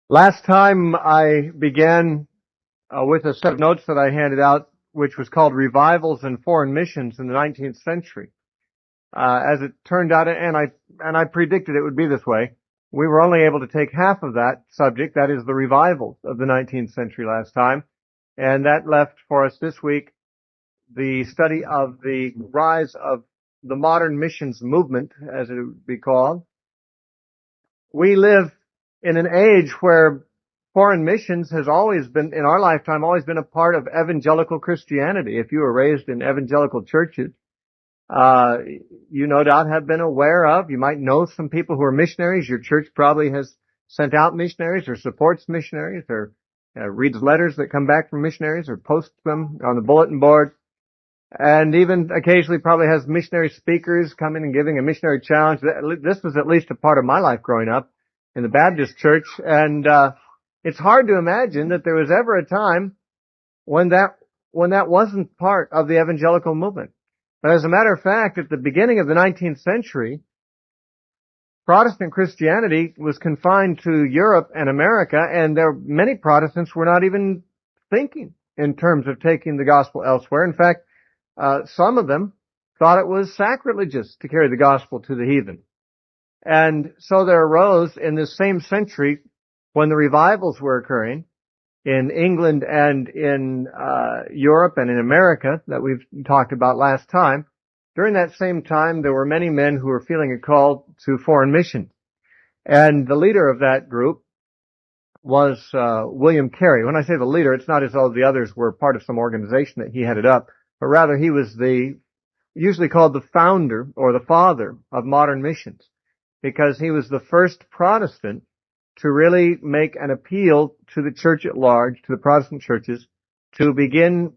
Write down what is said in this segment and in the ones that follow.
Last time I began with a set of notes that I handed out, which was called Revivals and Foreign Missions in the 19th Century. As it turned out, and I predicted it would be this way, we were only able to take half of that subject, that is the revivals of the 19th century last time, and that left for us this week the study of the rise of the modern missions movement, as it would be called. We live in an age where foreign missions has always been, in our lifetime, always been a part of evangelical Christianity. If you were raised in evangelical churches, you no doubt have been aware of, you might know some people who are missionaries. Your church probably has sent out missionaries or supports missionaries or reads letters that come back from missionaries or posts them on the bulletin board. And even occasionally probably has missionary speakers coming and giving a missionary challenge. This was at least a part of my life growing up in the Baptist church. And it's hard to imagine that there was ever a time when that wasn't part of the evangelical movement. But as a matter of fact, at the beginning of the 19th century, Protestant Christianity was confined to Europe and America, and many Protestants were not even thinking in terms of taking the gospel elsewhere. In fact, some of them thought it was sacrilegious to carry the gospel to the heathen. And so there arose in this same century, when the revivals were occurring in England and in Europe and in America that we've talked about last time, during that same time there were many men who were feeling a call to foreign mission. And the leader of that group was William Carey. When I say the leader, it's not as though the others were part of some organization that he headed up, but rather he was usually called the founder or the father of modern missions, because he was the first Protestant to really make an appeal to the church at large, to the Protestant churches, to begin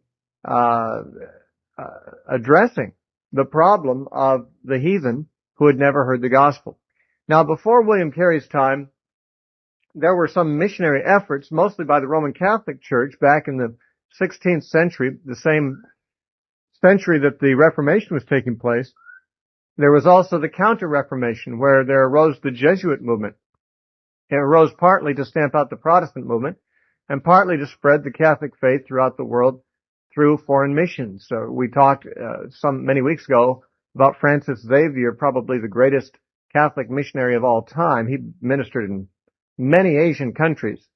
addressing the problem of the heathen who had never heard the gospel. Now, before William Carey's time, there were some missionary efforts, mostly by the Roman Catholic Church back in the 16th century, the same century that the Reformation was taking place. There was also the Counter-Reformation, where there arose the Jesuit movement. It arose partly to stamp out the Protestant movement and partly to spread the Catholic faith throughout the world through foreign missions. So we talked many weeks ago about Francis Xavier, probably the greatest Catholic missionary of all time. He ministered in many Asian countries,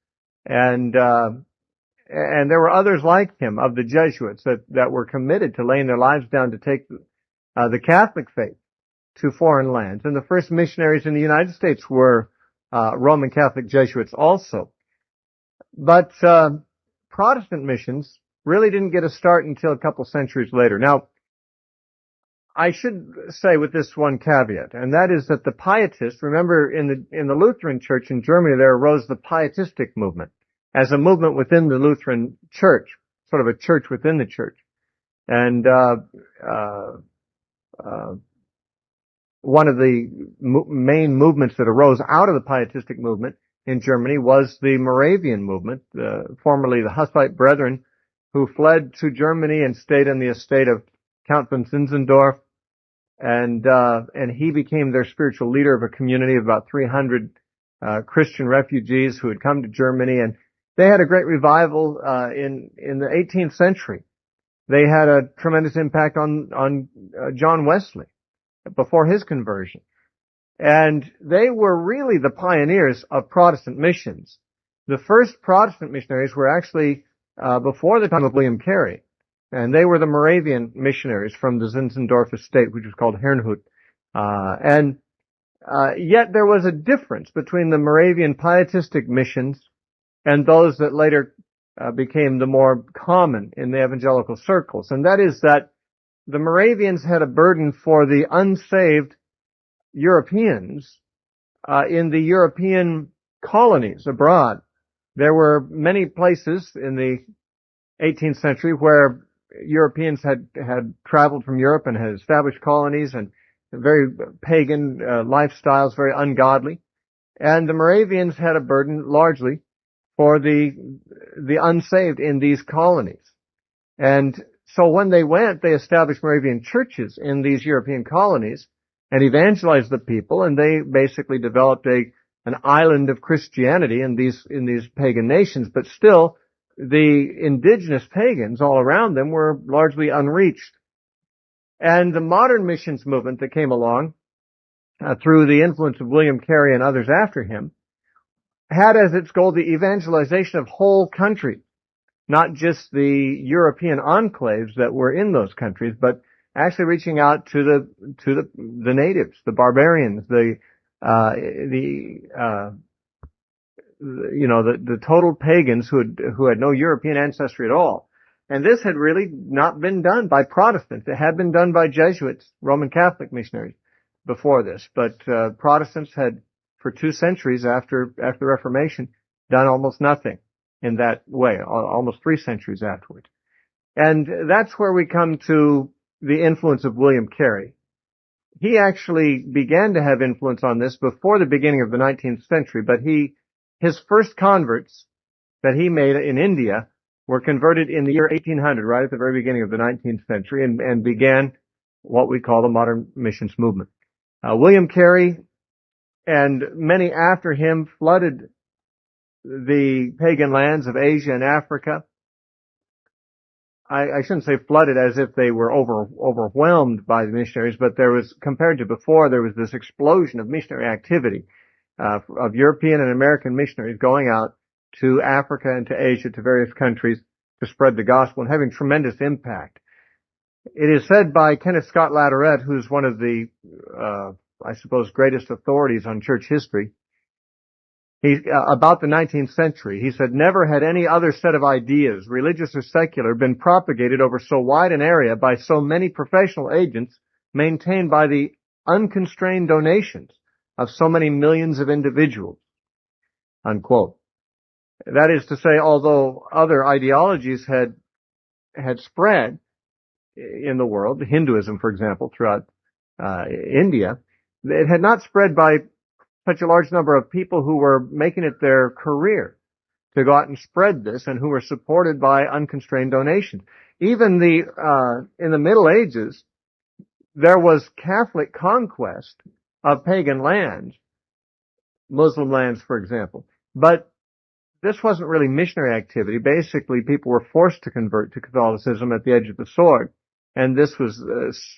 and there were others like him of the Jesuits that were committed to laying their lives down to take the Catholic faith to foreign lands. And the first missionaries in the United States were Roman Catholic Jesuits also. But Protestant missions really didn't get a start until a couple centuries later. Now, I should say with this one caveat, and that is that the Pietists, remember in the Lutheran Church in Germany, there arose the Pietistic movement as a movement within the Lutheran Church, sort of a church within the church. And one of the main movements that arose out of the Pietistic movement in Germany was the Moravian movement, formerly the Hussite Brethren, who fled to Germany and stayed in the estate of Count von Zinzendorf, and he became their spiritual leader of a community of about 300 Christian refugees who had come to Germany, and they had a great revival in the 18th century. They had a tremendous impact on John Wesley before his conversion. And they were really the pioneers of Protestant missions. The first Protestant missionaries were actually before the time of William Carey, and they were the Moravian missionaries from the Zinzendorf estate, which was called Herrnhut. Yet there was a difference between the Moravian Pietistic missions and those that later became the more common in the evangelical circles, and that is that the Moravians had a burden for the unsaved Europeans in the European colonies abroad. There were many places in the 18th century where Europeans had traveled from Europe and had established colonies, and very pagan lifestyles, very ungodly. And the Moravians had a burden largely for the unsaved in these colonies. And so when they went, they established Moravian churches in these European colonies and evangelized the people, and they basically developed a an island of Christianity in these pagan nations, but still the indigenous pagans all around them were largely unreached. And the modern missions movement that came along through the influence of William Carey and others after him had as its goal the evangelization of whole countries, not just the European enclaves that were in those countries, but actually reaching out to the natives, the barbarians, the total pagans who had no European ancestry at all. And this had really not been done by Protestants. It had been done by Jesuits, Roman Catholic missionaries before this, but Protestants had, for 2 centuries after the Reformation, done almost nothing in that way, almost 3 centuries afterwards. And that's where we come to the influence of William Carey. He actually began to have influence on this before the beginning of the 19th century, but his first converts that he made in India were converted in the year 1800, right at the very beginning of the 19th century, and began what we call the modern missions movement. William Carey and many after him flooded the pagan lands of Asia and Africa. I shouldn't say flooded as if they were overwhelmed by the missionaries, but compared to before, there was this explosion of missionary activity, of European and American missionaries going out to Africa and to Asia, to various countries, to spread the gospel and having tremendous impact. It is said by Kenneth Scott Latourette, who's one of the, I suppose, greatest authorities on church history, about the 19th century, he said, never had any other set of ideas, religious or secular, been propagated over so wide an area by so many professional agents, maintained by the unconstrained donations of so many millions of individuals, unquote. That is to say, although other ideologies had spread in the world, Hinduism, for example, throughout India, it had not spread by such a large number of people who were making it their career to go out and spread this, and who were supported by unconstrained donations. Even in the Middle Ages, there was Catholic conquest of pagan lands, Muslim lands, for example. But this wasn't really missionary activity. Basically, people were forced to convert to Catholicism at the edge of the sword. And this was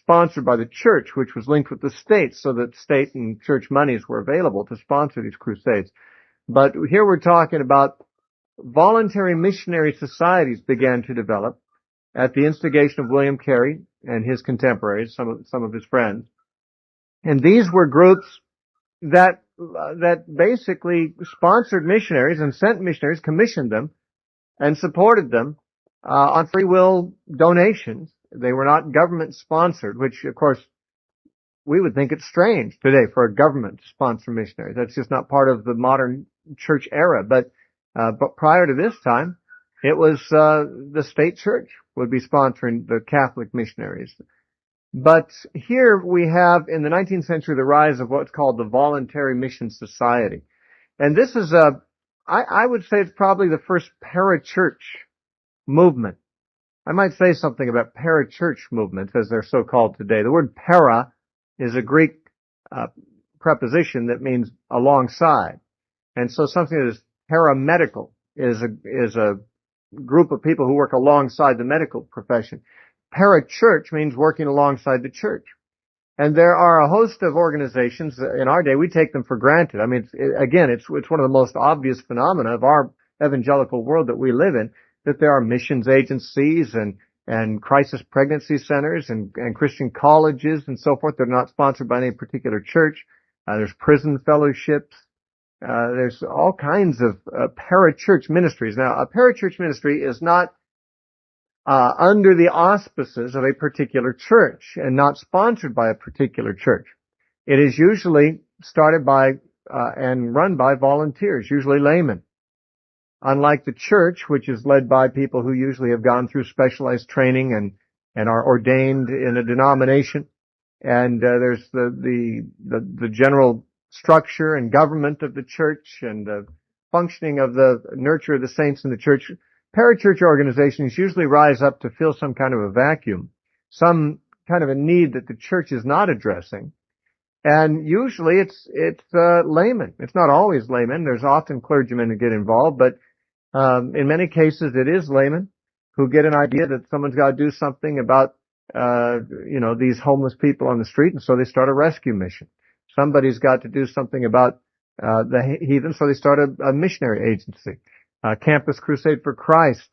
sponsored by the church, which was linked with the state, so that state and church monies were available to sponsor these crusades. But here we're talking about voluntary missionary societies began to develop at the instigation of William Carey and his contemporaries, some of his friends. And these were groups that basically sponsored missionaries and sent missionaries, commissioned them, and supported them on free will donations. They were not government sponsored, which of course we would think it's strange today for a government to sponsor missionaries. That's just not part of the modern church era. But prior to this time, it was the state church would be sponsoring the Catholic missionaries. But here we have in the 19th century the rise of what's called the Voluntary Mission Society. And this is I would say it's probably the first parachurch movement. I might say something about parachurch movements as they're so called today. The word para is a Greek preposition that means alongside. And so something that is paramedical is a group of people who work alongside the medical profession. Parachurch means working alongside the church. And there are a host of organizations in our day. We take them for granted. I mean, it's one of the most obvious phenomena of our evangelical world that we live in, that there are missions agencies and crisis pregnancy centers and Christian colleges and so forth. They're not sponsored by any particular church. There's prison fellowships. There's all kinds of parachurch ministries. Now, a parachurch ministry is not under the auspices of a particular church and not sponsored by a particular church. It is usually started by and run by volunteers, usually laymen. Unlike the church, which is led by people who usually have gone through specialized training and are ordained in a denomination, and there's the general structure and government of the church and the functioning of the nurture of the saints in the church. Parachurch organizations usually rise up to fill some kind of a vacuum, some kind of a need that the church is not addressing. And usually it's laymen. It's not always laymen. There's often clergymen that get involved, but in many cases it is laymen who get an idea that someone's got to do something about these homeless people on the street, and so they start a rescue mission. Somebody's got to do something about the heathen, so they start a missionary agency. Campus Crusade for Christ,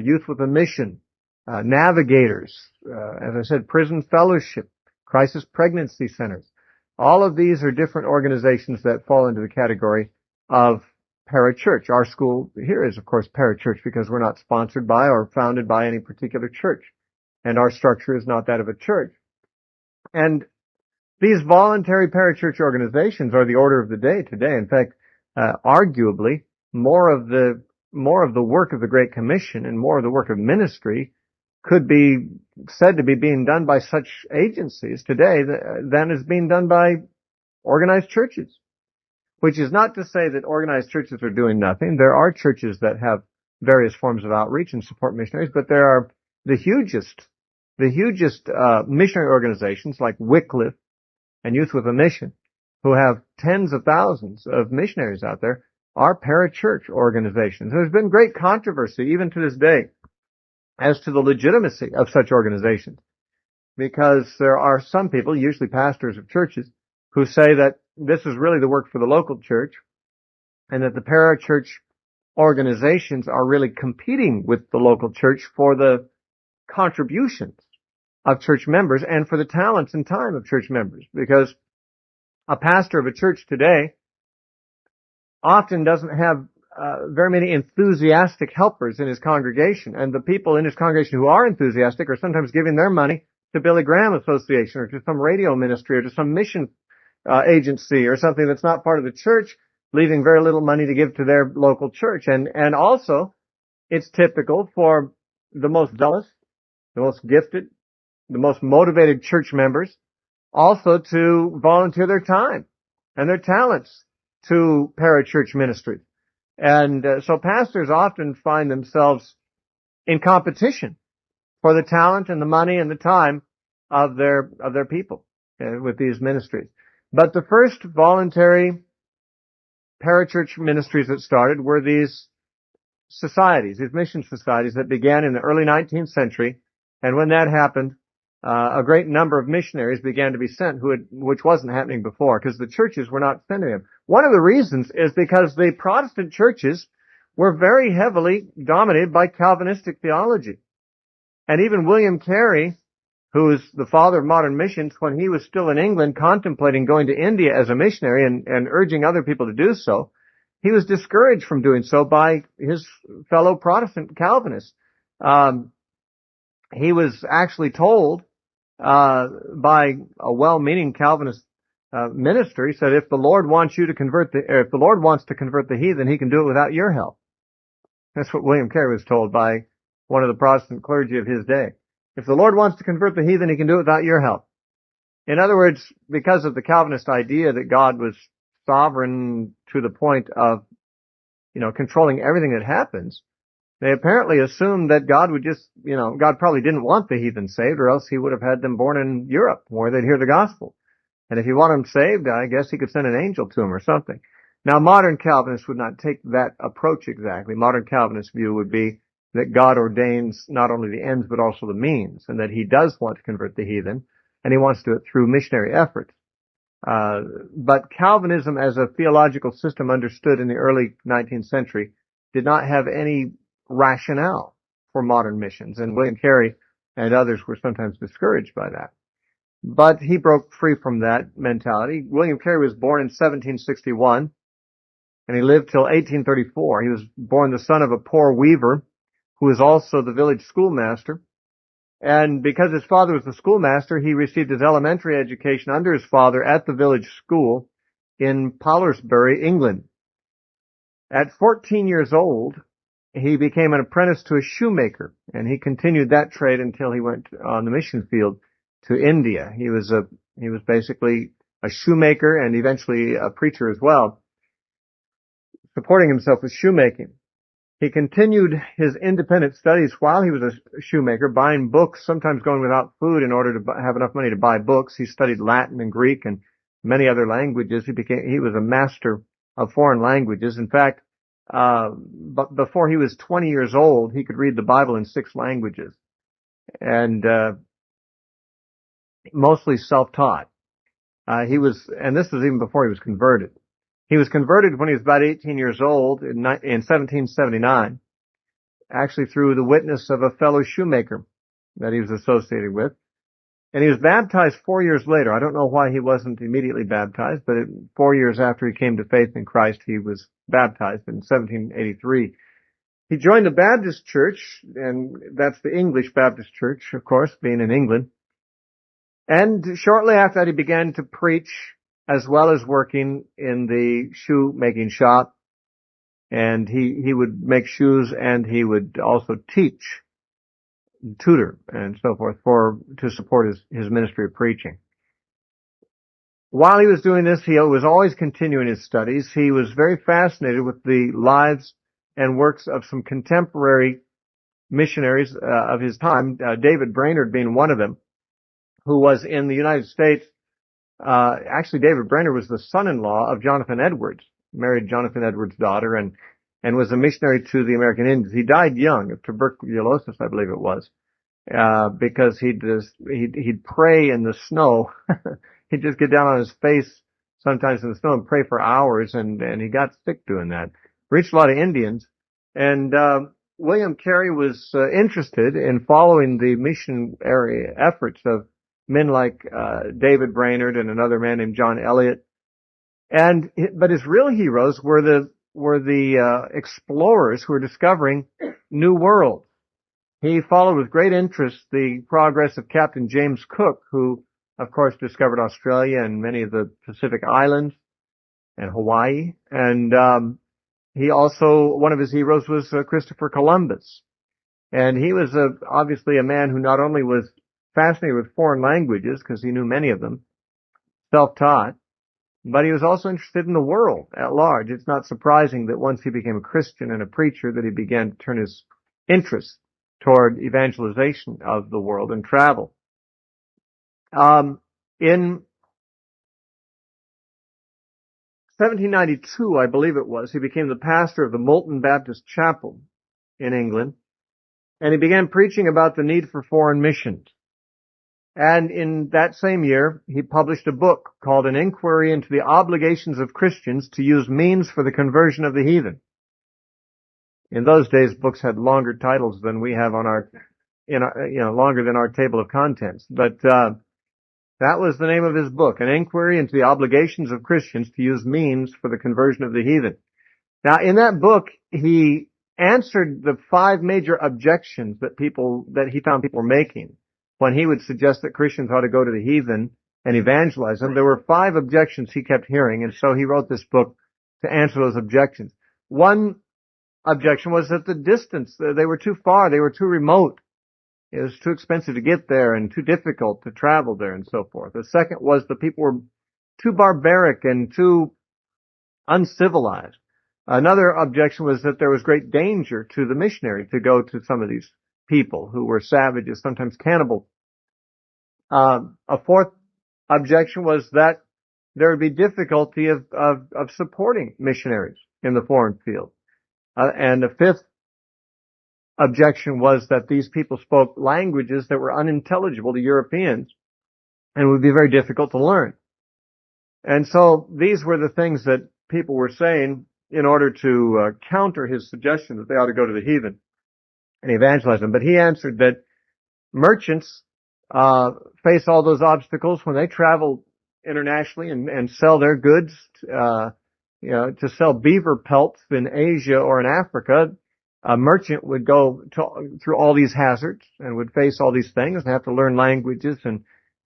Youth with a Mission, Navigators, as I said, Prison Fellowship, Crisis Pregnancy Centers. All of these are different organizations that fall into the category of parachurch. Our school here is, of course, parachurch because we're not sponsored by or founded by any particular church. And our structure is not that of a church. And these voluntary parachurch organizations are the order of the day today. In fact, arguably, more of the work of the Great Commission and more of the work of ministry could be said to be being done by such agencies today than is being done by organized churches. Which is not to say that organized churches are doing nothing. There are churches that have various forms of outreach and support missionaries, but there are the hugest missionary organizations like Wycliffe and Youth with a Mission, who have tens of thousands of missionaries out there, are parachurch organizations. There's been great controversy, even to this day, as to the legitimacy of such organizations, because there are some people, usually pastors of churches, who say that this is really the work for the local church, and that the parachurch organizations are really competing with the local church for the contributions of church members and for the talents and time of church members, because a pastor of a church today often doesn't have very many enthusiastic helpers in his congregation, and the people in his congregation who are enthusiastic are sometimes giving their money to Billy Graham Association or to some radio ministry or to some mission agency or something that's not part of the church, leaving very little money to give to their local church. And also, it's typical for the most zealous, the most gifted, the most motivated church members also to volunteer their time and their talents to parachurch ministries. And so pastors often find themselves in competition for the talent and the money and the time of their people with these ministries. But the first voluntary parachurch ministries that started were these societies, these mission societies that began in the early 19th century. And when that happened, a great number of missionaries began to be sent, which wasn't happening before, because the churches were not sending them. One of the reasons is because the Protestant churches were very heavily dominated by Calvinistic theology. And even William Carey, who is the father of modern missions, when he was still in England contemplating going to India as a missionary and urging other people to do so, he was discouraged from doing so by his fellow Protestant Calvinists. He was actually told by a well-meaning Calvinist minister, he said, if the Lord wants to convert the heathen, he can do it without your help. That's what William Carey was told by one of the Protestant clergy of his day. If the Lord wants to convert the heathen, he can do it without your help. In other words, because of the Calvinist idea that God was sovereign to the point of, controlling everything that happens, they apparently assumed that God would just, God probably didn't want the heathen saved, or else he would have had them born in Europe where they'd hear the gospel. And if he wanted them saved, I guess he could send an angel to them or something. Now, modern Calvinists would not take that approach exactly. Modern Calvinist view would be that God ordains not only the ends but also the means, and that he does want to convert the heathen, and he wants to do it through missionary efforts. But Calvinism as a theological system understood in the early 19th century did not have any rationale for modern missions, and William Carey and others were sometimes discouraged by that. But he broke free from that mentality. William Carey was born in 1761, and he lived till 1834. He was born the son of a poor weaver who was also the village schoolmaster. And because his father was the schoolmaster, he received his elementary education under his father at the village school in Pallersbury, England. At 14 years old, he became an apprentice to a shoemaker, and he continued that trade until he went on the mission field to India. He was basically a shoemaker and eventually a preacher as well, supporting himself with shoemaking. He continued his independent studies while he was a shoemaker, buying books, sometimes going without food in order to have enough money to buy books. He studied Latin and Greek and many other languages. He was a master of foreign languages. In fact, but before he was 20 years old, he could read the Bible in 6 languages, and mostly self-taught. And this was even before he was converted. He was converted when he was about 18 years old in 1779, actually through the witness of a fellow shoemaker that he was associated with. And he was baptized 4 years later. I don't know why he wasn't immediately baptized, but 4 years after he came to faith in Christ, he was baptized in 1783. He joined the Baptist church, and that's the English Baptist church, of course, being in England. And shortly after that, he began to preach as well as working in the shoemaking shop. And he would make shoes, and he would also teach, tutor, and so forth to support his ministry of preaching. While he was doing this, he was always continuing his studies. He was very fascinated with the lives and works of some contemporary missionaries of his time, David Brainerd being one of them, who was in the United States. Actually, David Brainerd was the son-in-law of Jonathan Edwards, married Jonathan Edwards' daughter, and was a missionary to the American Indians. He died young of tuberculosis, I believe it was, because he'd pray in the snow. He'd just get down on his face sometimes in the snow and pray for hours, and he got sick doing that. Reached a lot of Indians, and William Carey was interested in following the missionary efforts of men like David Brainerd and another man named John Eliot. But his real heroes were the explorers who were discovering new worlds. He followed with great interest the progress of Captain James Cook, who, of course, discovered Australia and many of the Pacific Islands and Hawaii. And he also, one of his heroes was Christopher Columbus. And he was obviously a man who not only was fascinated with foreign languages, because he knew many of them, self-taught, but he was also interested in the world at large. It's not surprising that once he became a Christian and a preacher that he began to turn his interest toward evangelization of the world and travel. In 1792, I believe it was, he became the pastor of the Moulton Baptist Chapel in England, and he began preaching about the need for foreign missions. And in that same year, he published a book called An Inquiry into the Obligations of Christians to Use Means for the Conversion of the Heathen. In those days, books had longer titles than we have on longer than our table of contents. But that was the name of his book, An Inquiry into the Obligations of Christians to Use Means for the Conversion of the Heathen. Now, in that book, he answered the 5 major objections that he found people were making when he would suggest that Christians ought to go to the heathen and evangelize them. There were 5 objections he kept hearing, and so he wrote this book to answer those objections. One objection was that the distance, they were too far, they were too remote. It was too expensive to get there and too difficult to travel there and so forth. The second was the people were too barbaric and too uncivilized. Another objection was that there was great danger to the missionary to go to some of these people who were savages, sometimes cannibals. A fourth objection was that there would be difficulty of supporting missionaries in the foreign field. And the fifth objection was that these people spoke languages that were unintelligible to Europeans and would be very difficult to learn. And so these were the things that people were saying in order to counter his suggestion that they ought to go to the heathen and evangelize them. But he answered that merchants face all those obstacles when they travel internationally and sell their goods. To sell beaver pelts in Asia or in Africa, a merchant would go through all these hazards and would face all these things and have to learn languages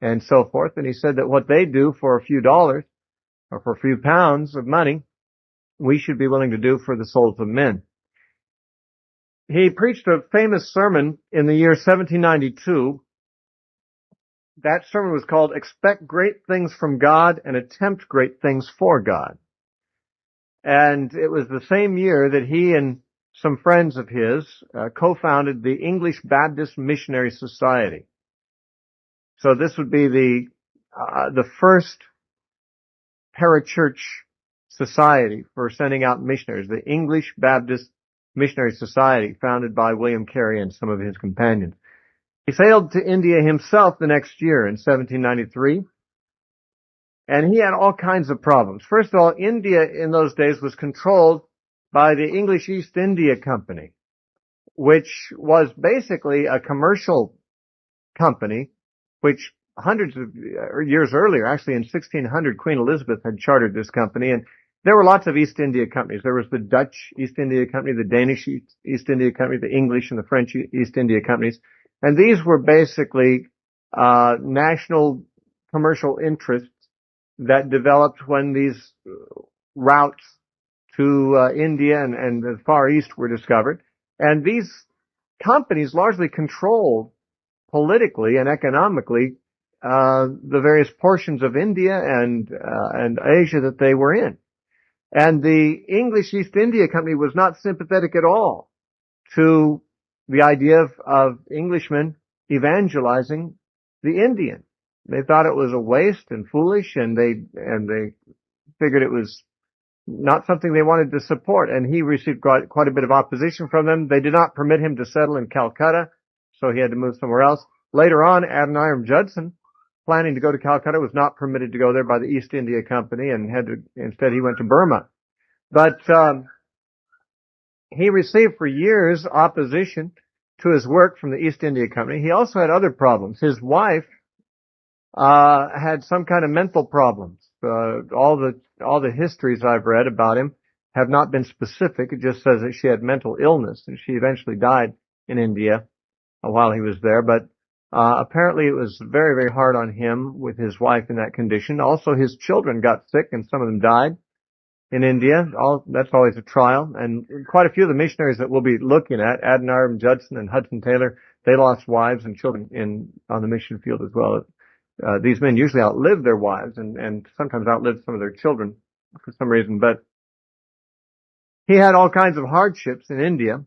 and so forth. And he said that what they do for a few dollars or for a few pounds of money, we should be willing to do for the souls of men. He preached a famous sermon in the year 1792. That sermon was called Expect Great Things from God and Attempt Great Things for God. And it was the same year that he and some friends of his co-founded the English Baptist Missionary Society. So this would be the first parachurch society for sending out missionaries, the English Baptist Missionary Society, founded by William Carey and some of his companions. He sailed to India himself the next year in 1793, and he had all kinds of problems. First of all, India in those days was controlled by the English East India Company, which was basically a commercial company, which hundreds of years earlier, actually in 1600, Queen Elizabeth had chartered this company, and there were lots of East India companies. There was the Dutch East India Company, the Danish East India Company, the English and the French East India Companies, and these were basically national commercial interests that developed when these routes to India and the Far East were discovered. And these companies largely controlled politically and economically the various portions of India and Asia that they were in. And the English East India Company was not sympathetic at all to the idea of Englishmen evangelizing the Indian. They thought it was a waste and foolish, and they figured it was not something they wanted to support. And he received quite a bit of opposition from them. They did not permit him to settle in Calcutta, so he had to move somewhere else. Later on, Adoniram Judson, planning to go to Calcutta, was not permitted to go there by the East India Company, and instead he went to Burma. But he received for years opposition to his work from the East India Company. He also had other problems. His wife had some kind of mental problems. All the histories I've read about him have not been specific. It just says that she had mental illness, and she eventually died in India while he was there. But apparently it was very, very hard on him with his wife in that condition. Also, his children got sick, and some of them died in India. That's always a trial. And quite a few of the missionaries that we'll be looking at, Adoniram Judson and Hudson Taylor, they lost wives and children on the mission field as well. These men usually outlive their wives and sometimes outlive some of their children for some reason. But he had all kinds of hardships in India.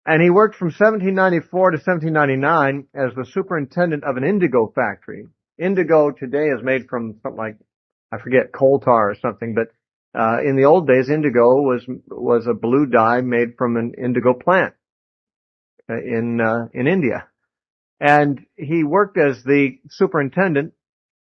And he worked from 1794 to 1799 as the superintendent of an indigo factory. Indigo today is made from something like, I forget, coal tar or something, but in the old days, indigo was a blue dye made from an indigo plant in India. And he worked as the superintendent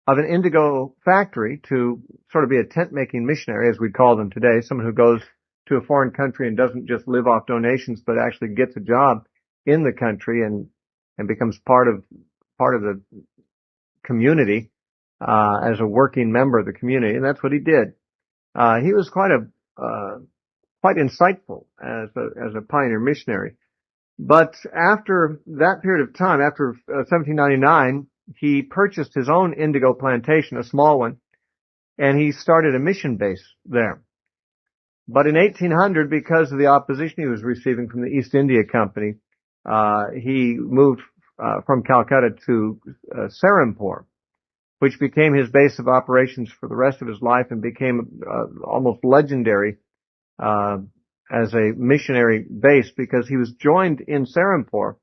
of an indigo factory to sort of be a tent-making missionary, as we call them today, someone who goes to a foreign country and doesn't just live off donations, but actually gets a job in the country and becomes part of the community as a working member of the community. And that's what he did. He was quite insightful as a pioneer missionary. But after that period of time, after 1799, he purchased his own indigo plantation, a small one, and he started a mission base there. But in 1800, because of the opposition he was receiving from the East India Company, he moved from Calcutta to Serampore, which became his base of operations for the rest of his life and became almost legendary as a missionary base, because he was joined in Serampore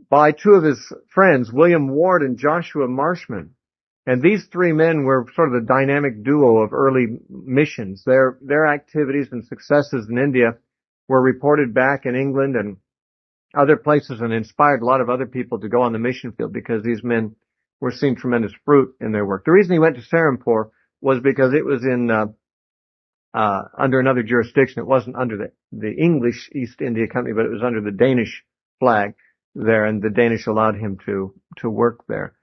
by two of his friends, William Ward and Joshua Marshman. And these three men were sort of the dynamic duo of early missions. Their activities and successes in India were reported back in England and other places and inspired a lot of other people to go on the mission field, because these men were seeing tremendous fruit in their work. The reason he went to Serampore was because it was in under another jurisdiction. It wasn't under the English East India Company, but it was under the Danish flag there, and the Danish allowed him to work there.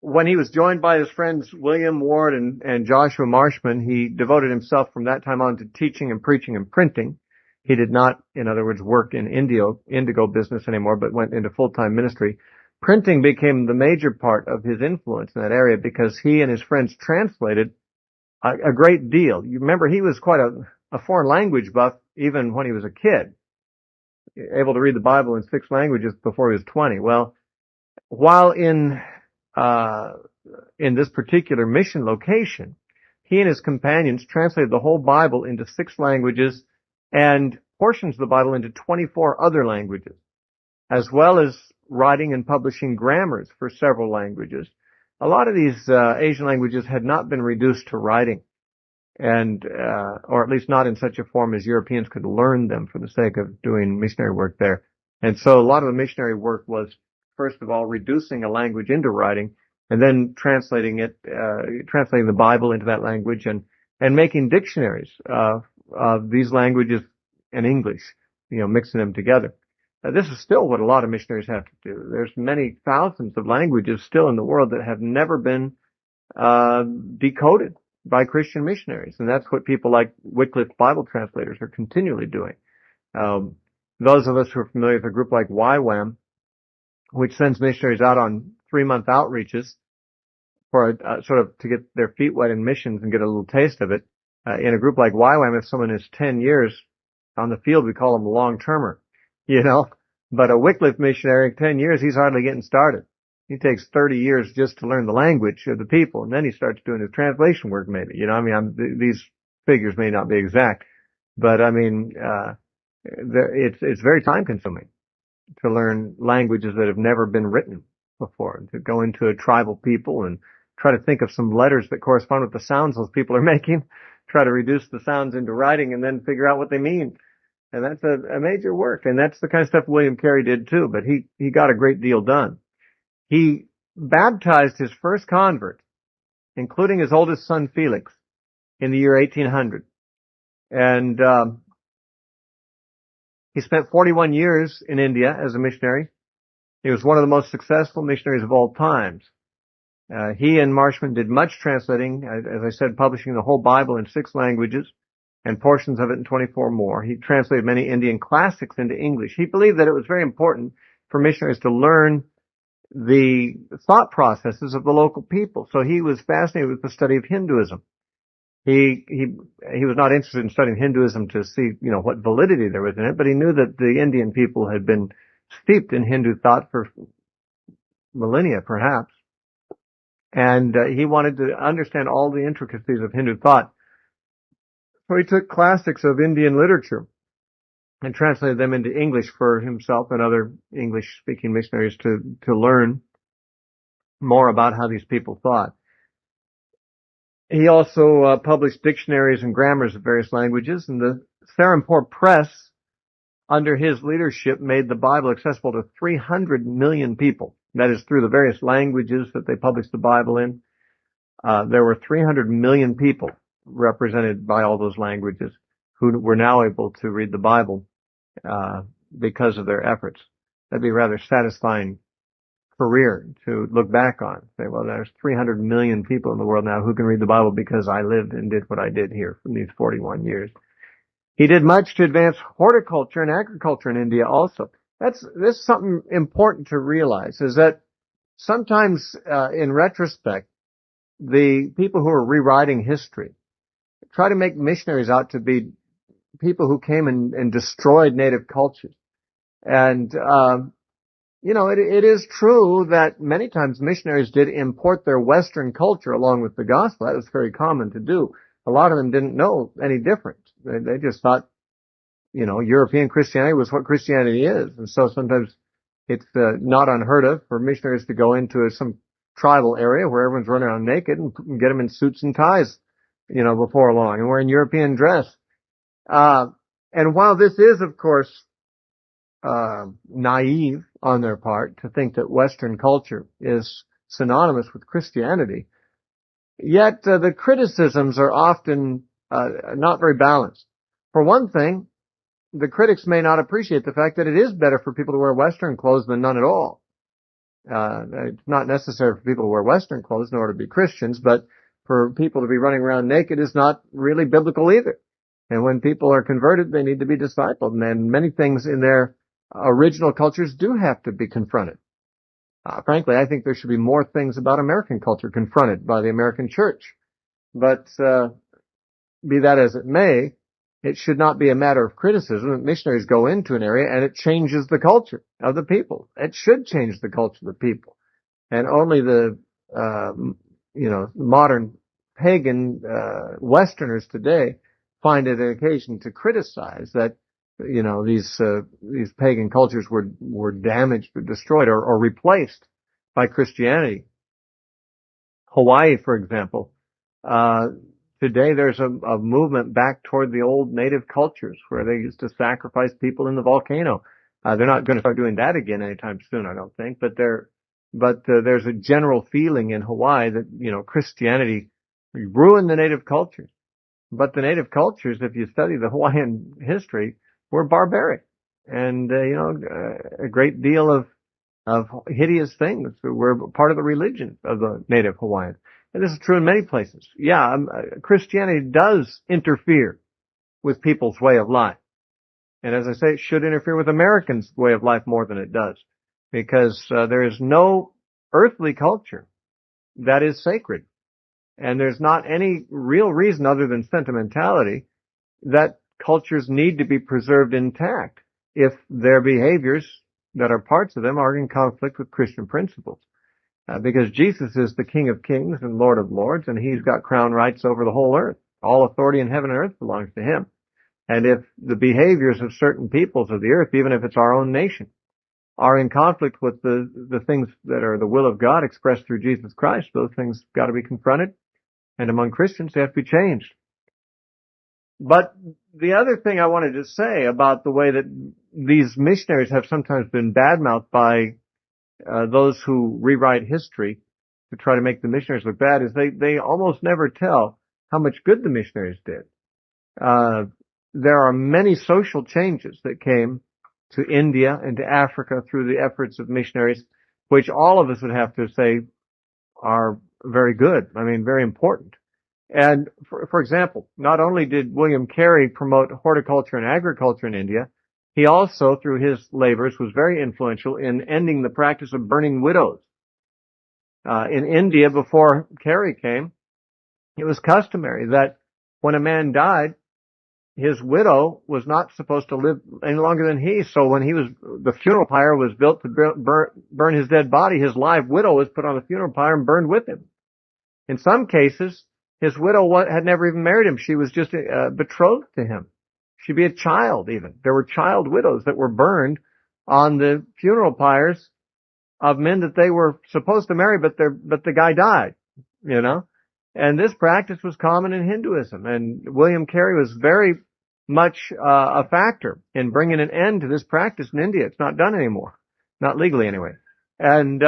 When he was joined by his friends William Ward and Joshua Marshman, he devoted himself from that time on to teaching and preaching and printing. He did not, in other words, work in indigo business anymore, but went into full-time ministry. Printing became the major part of his influence in that area, because he and his friends translated a great deal. You remember, he was quite a foreign language buff even when he was a kid, able to read the Bible in 6 languages before he was 20. Well, while in this particular mission location, he and his companions translated the whole Bible into 6 languages and portions of the Bible into 24 other languages, as well as writing and publishing grammars for several languages. a lot of these Asian languages had not been reduced to writing, and or at least not in such a form as Europeans could learn them for the sake of doing missionary work there. And so a lot of the missionary work was, first of all, reducing a language into writing, and then translating the Bible into that language, and making dictionaries of these languages and English, mixing them together. This is still what a lot of missionaries have to do. There's many thousands of languages still in the world that have never been decoded by Christian missionaries, and that's what people like Wycliffe Bible translators are continually doing. Those of us who are familiar with a group like YWAM, which sends missionaries out on 3-month outreaches for sort of to get their feet wet in missions and get a little taste of it. In a group like YWAM, if someone is 10 years on the field, we call them a long-termer, But a Wycliffe missionary, 10 years, he's hardly getting started. He takes 30 years just to learn the language of the people, and then he starts doing his translation work maybe. These figures may not be exact, but it's very time consuming to learn languages that have never been written before, to go into a tribal people and try to think of some letters that correspond with the sounds those people are making, try to reduce the sounds into writing, and then figure out what they mean. And that's a major work, and that's the kind of stuff William Carey did too, but he got a great deal done. He baptized his first convert, including his oldest son Felix, in the year 1800. And he spent 41 years in India as a missionary. He was one of the most successful missionaries of all times. He and Marshman did much translating, as I said, publishing the whole Bible in 6 languages and portions of it in 24 more. He translated many Indian classics into English. He believed that it was very important for missionaries to learn the thought processes of the local people. So he was fascinated with the study of Hinduism. He was not interested in studying Hinduism to see, what validity there was in it, but he knew that the Indian people had been steeped in Hindu thought for millennia, perhaps. And he wanted to understand all the intricacies of Hindu thought. So he took classics of Indian literature and translated them into English for himself and other English-speaking missionaries to learn more about how these people thought. He also published dictionaries and grammars of various languages, and the Serampore Press, under his leadership, made the Bible accessible to 300 million people. That is, through the various languages that they published the Bible in. There were 300 million people represented by all those languages who were now able to read the Bible because of their efforts. That'd be a rather satisfying career to look back on. Say, well, there's 300 million people in the world now who can read the Bible because I lived and did what I did here for these 41 years. He did much to advance horticulture and agriculture in India also. This is something important to realize, is that sometimes, in retrospect, the people who are rewriting history try to make missionaries out to be people who came and destroyed native cultures. And, it is true that many times missionaries did import their Western culture along with the gospel. That was very common to do. A lot of them didn't know any different. They just thought, European Christianity was what Christianity is. And so sometimes it's not unheard of for missionaries to go into some tribal area where everyone's running around naked and get them in suits and ties, before long, and wearing European dress. And while this is, of course, naive on their part to think that Western culture is synonymous with Christianity, yet the criticisms are often not very balanced. For one thing, the critics may not appreciate the fact that it is better for people to wear Western clothes than none at all. It's not necessary for people to wear Western clothes in order to be Christians, but for people to be running around naked is not really biblical either. And when people are converted, they need to be discipled. And many things in their original cultures do have to be confronted. Frankly, I think there should be more things about American culture confronted by the American church. But be that as it may, it should not be a matter of criticism that missionaries go into an area and it changes the culture of the people. It should change the culture of the people. And only the, modern pagan Westerners today find it an occasion to criticize that, these pagan cultures were damaged or destroyed or replaced by Christianity. Hawaii, for example, uh, today there's a movement back toward the old native cultures where they used to sacrifice people in the volcano. They're not going to start doing that again anytime soon, I don't think, but there's a general feeling in Hawaii that, Christianity ruined the native cultures. But the native cultures, if you study the Hawaiian history, were barbaric. And, a great deal of hideous things that were part of the religion of the native Hawaiians. And this is true in many places. Yeah, Christianity does interfere with people's way of life. And as I say, it should interfere with Americans' way of life more than it does. Because there is no earthly culture that is sacred. And there's not any real reason other than sentimentality that cultures need to be preserved intact if their behaviors that are parts of them are in conflict with Christian principles. Because Jesus is the King of Kings and Lord of Lords, and He's got crown rights over the whole earth. All authority in heaven and earth belongs to Him. And if the behaviors of certain peoples of the earth, even if it's our own nation, are in conflict with the things that are the will of God expressed through Jesus Christ, those things got to be confronted. And among Christians, they have to be changed. But the other thing I wanted to say about the way that these missionaries have sometimes been badmouthed by those who rewrite history to try to make the missionaries look bad is they almost never tell how much good the missionaries did. There are many social changes that came to India and to Africa through the efforts of missionaries, which all of us would have to say are very good. I mean, very important. And for example, not only did William Carey promote horticulture and agriculture in India, he also, through his labors, was very influential in ending the practice of burning widows. In India, before Carey came, it was customary that when a man died, his widow was not supposed to live any longer than he. So when the funeral pyre was built to burn his dead body, his live widow was put on the funeral pyre and burned with him. In some cases, his widow had never even married him. She was just betrothed to him. She'd be a child even. There were child widows that were burned on the funeral pyres of men that they were supposed to marry, but the guy died, And this practice was common in Hinduism. And William Carey was very much a factor in bringing an end to this practice in India. It's not done anymore. Not legally anyway. And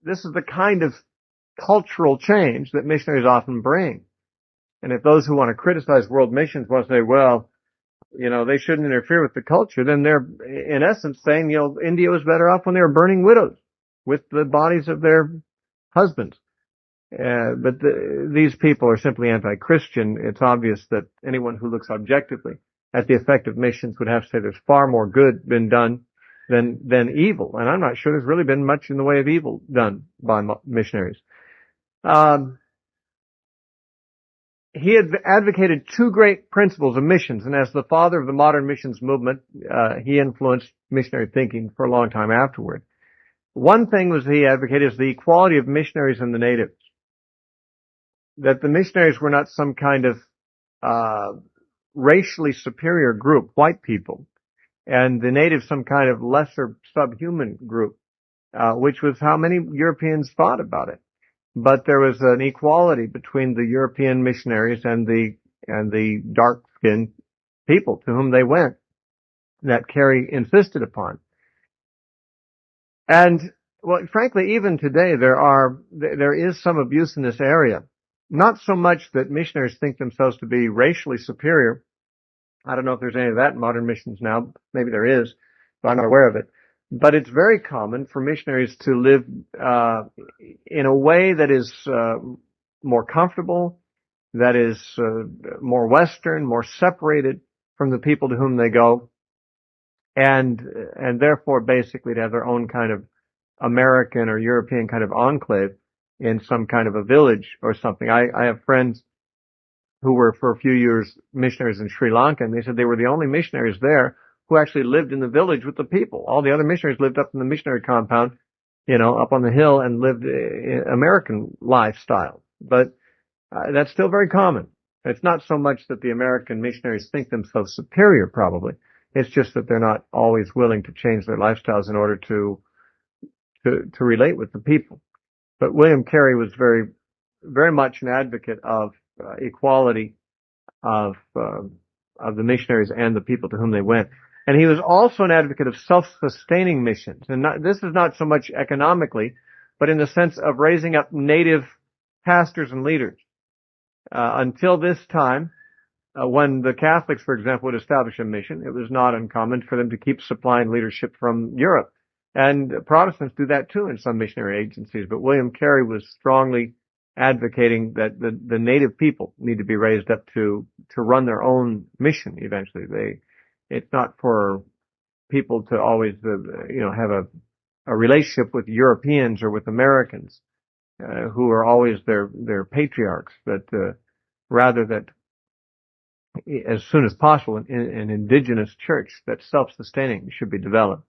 this is the kind of cultural change that missionaries often bring. And if those who want to criticize world missions want to say, well, they shouldn't interfere with the culture, then they're in essence saying, India was better off when they were burning widows with the bodies of their husbands. But these people are simply anti-Christian. It's obvious that anyone who looks objectively at the effect of missions would have to say there's far more good been done than evil. And I'm not sure there's really been much in the way of evil done by missionaries. He had advocated two great principles of missions, and as the father of the modern missions movement, he influenced missionary thinking for a long time afterward. One thing he advocated is the equality of missionaries and the natives. That the missionaries were not some kind of racially superior group, white people, and the natives some kind of lesser subhuman group, which was how many Europeans thought about it. But there was an equality between the European missionaries and the dark-skinned people to whom they went that Carey insisted upon. And, well, frankly, even today there is some abuse in this area. Not so much that missionaries think themselves to be racially superior. I don't know if there's any of that in modern missions now. Maybe there is, but I'm not aware of it. But it's very common for missionaries to live in a way that is more comfortable, that is more Western, more separated from the people to whom they go, and therefore basically to have their own kind of American or European kind of enclave in some kind of a village or something. I have friends who were for a few years missionaries in Sri Lanka, and they said they were the only missionaries there who actually lived in the village with the people. All the other missionaries lived up in the missionary compound, up on the hill and lived American lifestyle. But that's still very common. It's not so much that the American missionaries think themselves superior, probably. It's just that they're not always willing to change their lifestyles in order to relate with the people. But William Carey was very much an advocate of equality of the missionaries and the people to whom they went. And he was also an advocate of self-sustaining missions. And this is not so much economically, but in the sense of raising up native pastors and leaders. Until this time, when the Catholics, for example, would establish a mission, it was not uncommon for them to keep supplying leadership from Europe. And Protestants do that too in some missionary agencies. But William Carey was strongly advocating that the native people need to be raised up to run their own mission eventually. It's not for people to always, have a relationship with Europeans or with Americans, who are always their patriarchs, but, rather that as soon as possible, an indigenous church that's self-sustaining should be developed.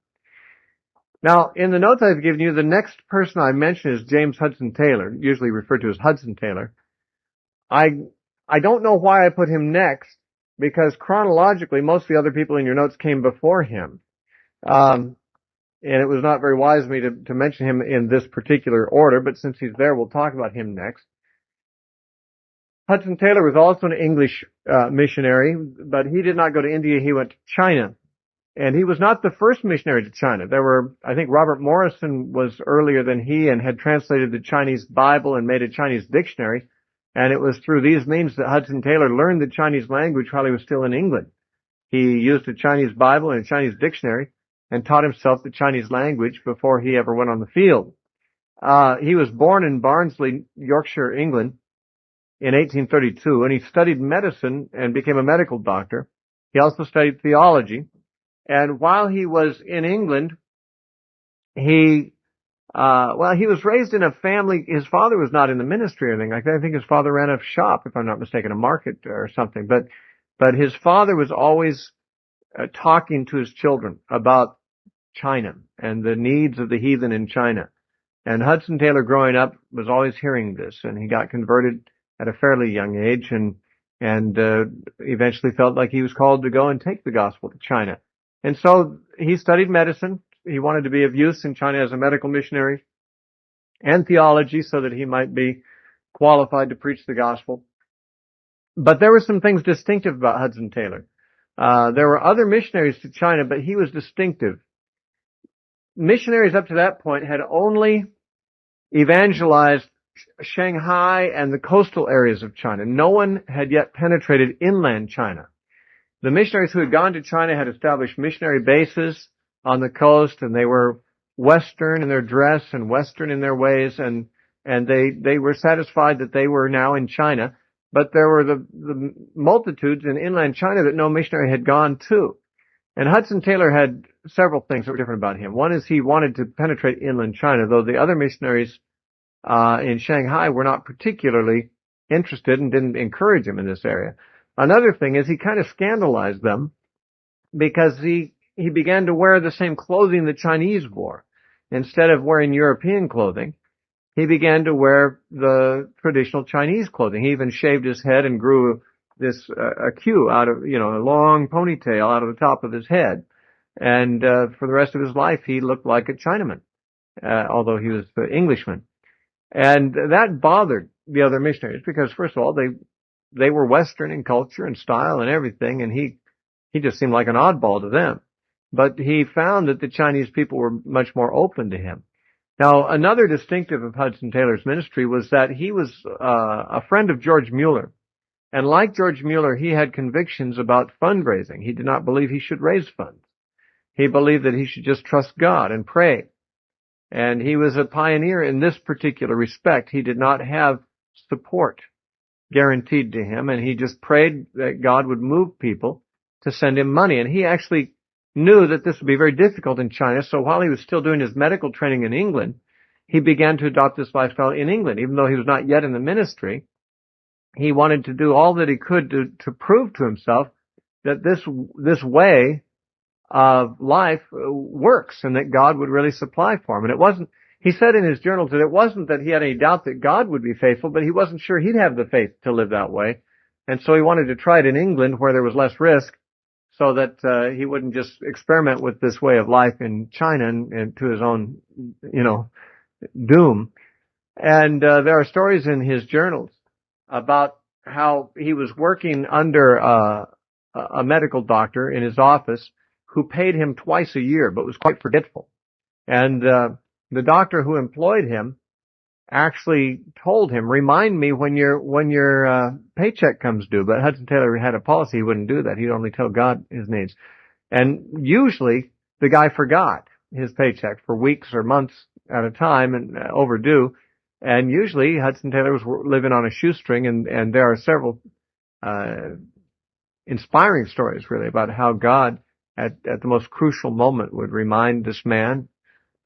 Now, in the notes I've given you, the next person I mention is James Hudson Taylor, usually referred to as Hudson Taylor. I don't know why I put him next, because chronologically, most of the other people in your notes came before him. And it was not very wise of me to mention him in this particular order, but since he's there, we'll talk about him next. Hudson Taylor was also an English missionary, but he did not go to India. He went to China. And he was not the first missionary to China. I think Robert Morrison was earlier than he and had translated the Chinese Bible and made a Chinese dictionary. And it was through these means that Hudson Taylor learned the Chinese language while he was still in England. He used a Chinese Bible and a Chinese dictionary and taught himself the Chinese language before he ever went on the field. He was born in Barnsley, Yorkshire, England in 1832, and he studied medicine and became a medical doctor. He also studied theology. And while he was in England, he was raised in a family. His father was not in the ministry or anything like that. I think his father ran a shop, if I'm not mistaken, a market or something. But his father was always talking to his children about China and the needs of the heathen in China. And Hudson Taylor, growing up, was always hearing this, and he got converted at a fairly young age, and eventually felt like he was called to go and take the gospel to China. And so he studied medicine. He wanted to be of use in China as a medical missionary, and theology so that he might be qualified to preach the gospel. But there were some things distinctive about Hudson Taylor. There were other missionaries to China, but he was distinctive. Missionaries up to that point had only evangelized Shanghai and the coastal areas of China. No one had yet penetrated inland China. The missionaries who had gone to China had established missionary bases on the coast, and they were Western in their dress and Western in their ways, and they were satisfied that they were now in China. But there were the multitudes in inland China that no missionary had gone to. And Hudson Taylor had several things that were different about him. One is he wanted to penetrate inland China, though the other missionaries in Shanghai were not particularly interested and didn't encourage him in this area. Another thing is he kind of scandalized them because he began to wear the same clothing the Chinese wore. Instead of wearing European clothing, he began to wear the traditional Chinese clothing. He even shaved his head and grew this a queue out of, a long ponytail out of the top of his head. And for the rest of his life, he looked like a Chinaman, although he was the Englishman. And that bothered the other missionaries because, first of all, they were Western in culture and style and everything, and he just seemed like an oddball to them. But he found that the Chinese people were much more open to him. Now, another distinctive of Hudson Taylor's ministry was that he was a friend of George Mueller. And like George Mueller, he had convictions about fundraising. He did not believe he should raise funds. He believed that he should just trust God and pray. And he was a pioneer in this particular respect. He did not have support guaranteed to him, and he just prayed that God would move people to send him money. And he actually knew that this would be very difficult in China, so while he was still doing his medical training in England, he began to adopt this lifestyle in England. Even though he was not yet in the ministry, he wanted to do all that he could to prove to himself that this way of life works and that God would really supply for him. And it wasn't, he said in his journals that it wasn't that he had any doubt that God would be faithful, but he wasn't sure he'd have the faith to live that way. And so he wanted to try it in England where there was less risk so that he wouldn't just experiment with this way of life in China and to his own, doom. And there are stories in his journals about how he was working under a medical doctor in his office who paid him twice a year, but was quite forgetful. And the doctor who employed him actually told him, "Remind me when your paycheck comes due." But Hudson Taylor had a policy; he wouldn't do that. He'd only tell God his needs. And usually, the guy forgot his paycheck for weeks or months at a time and overdue. And usually, Hudson Taylor was living on a shoestring. And there are several inspiring stories, really, about how God, at the most crucial moment, would remind this man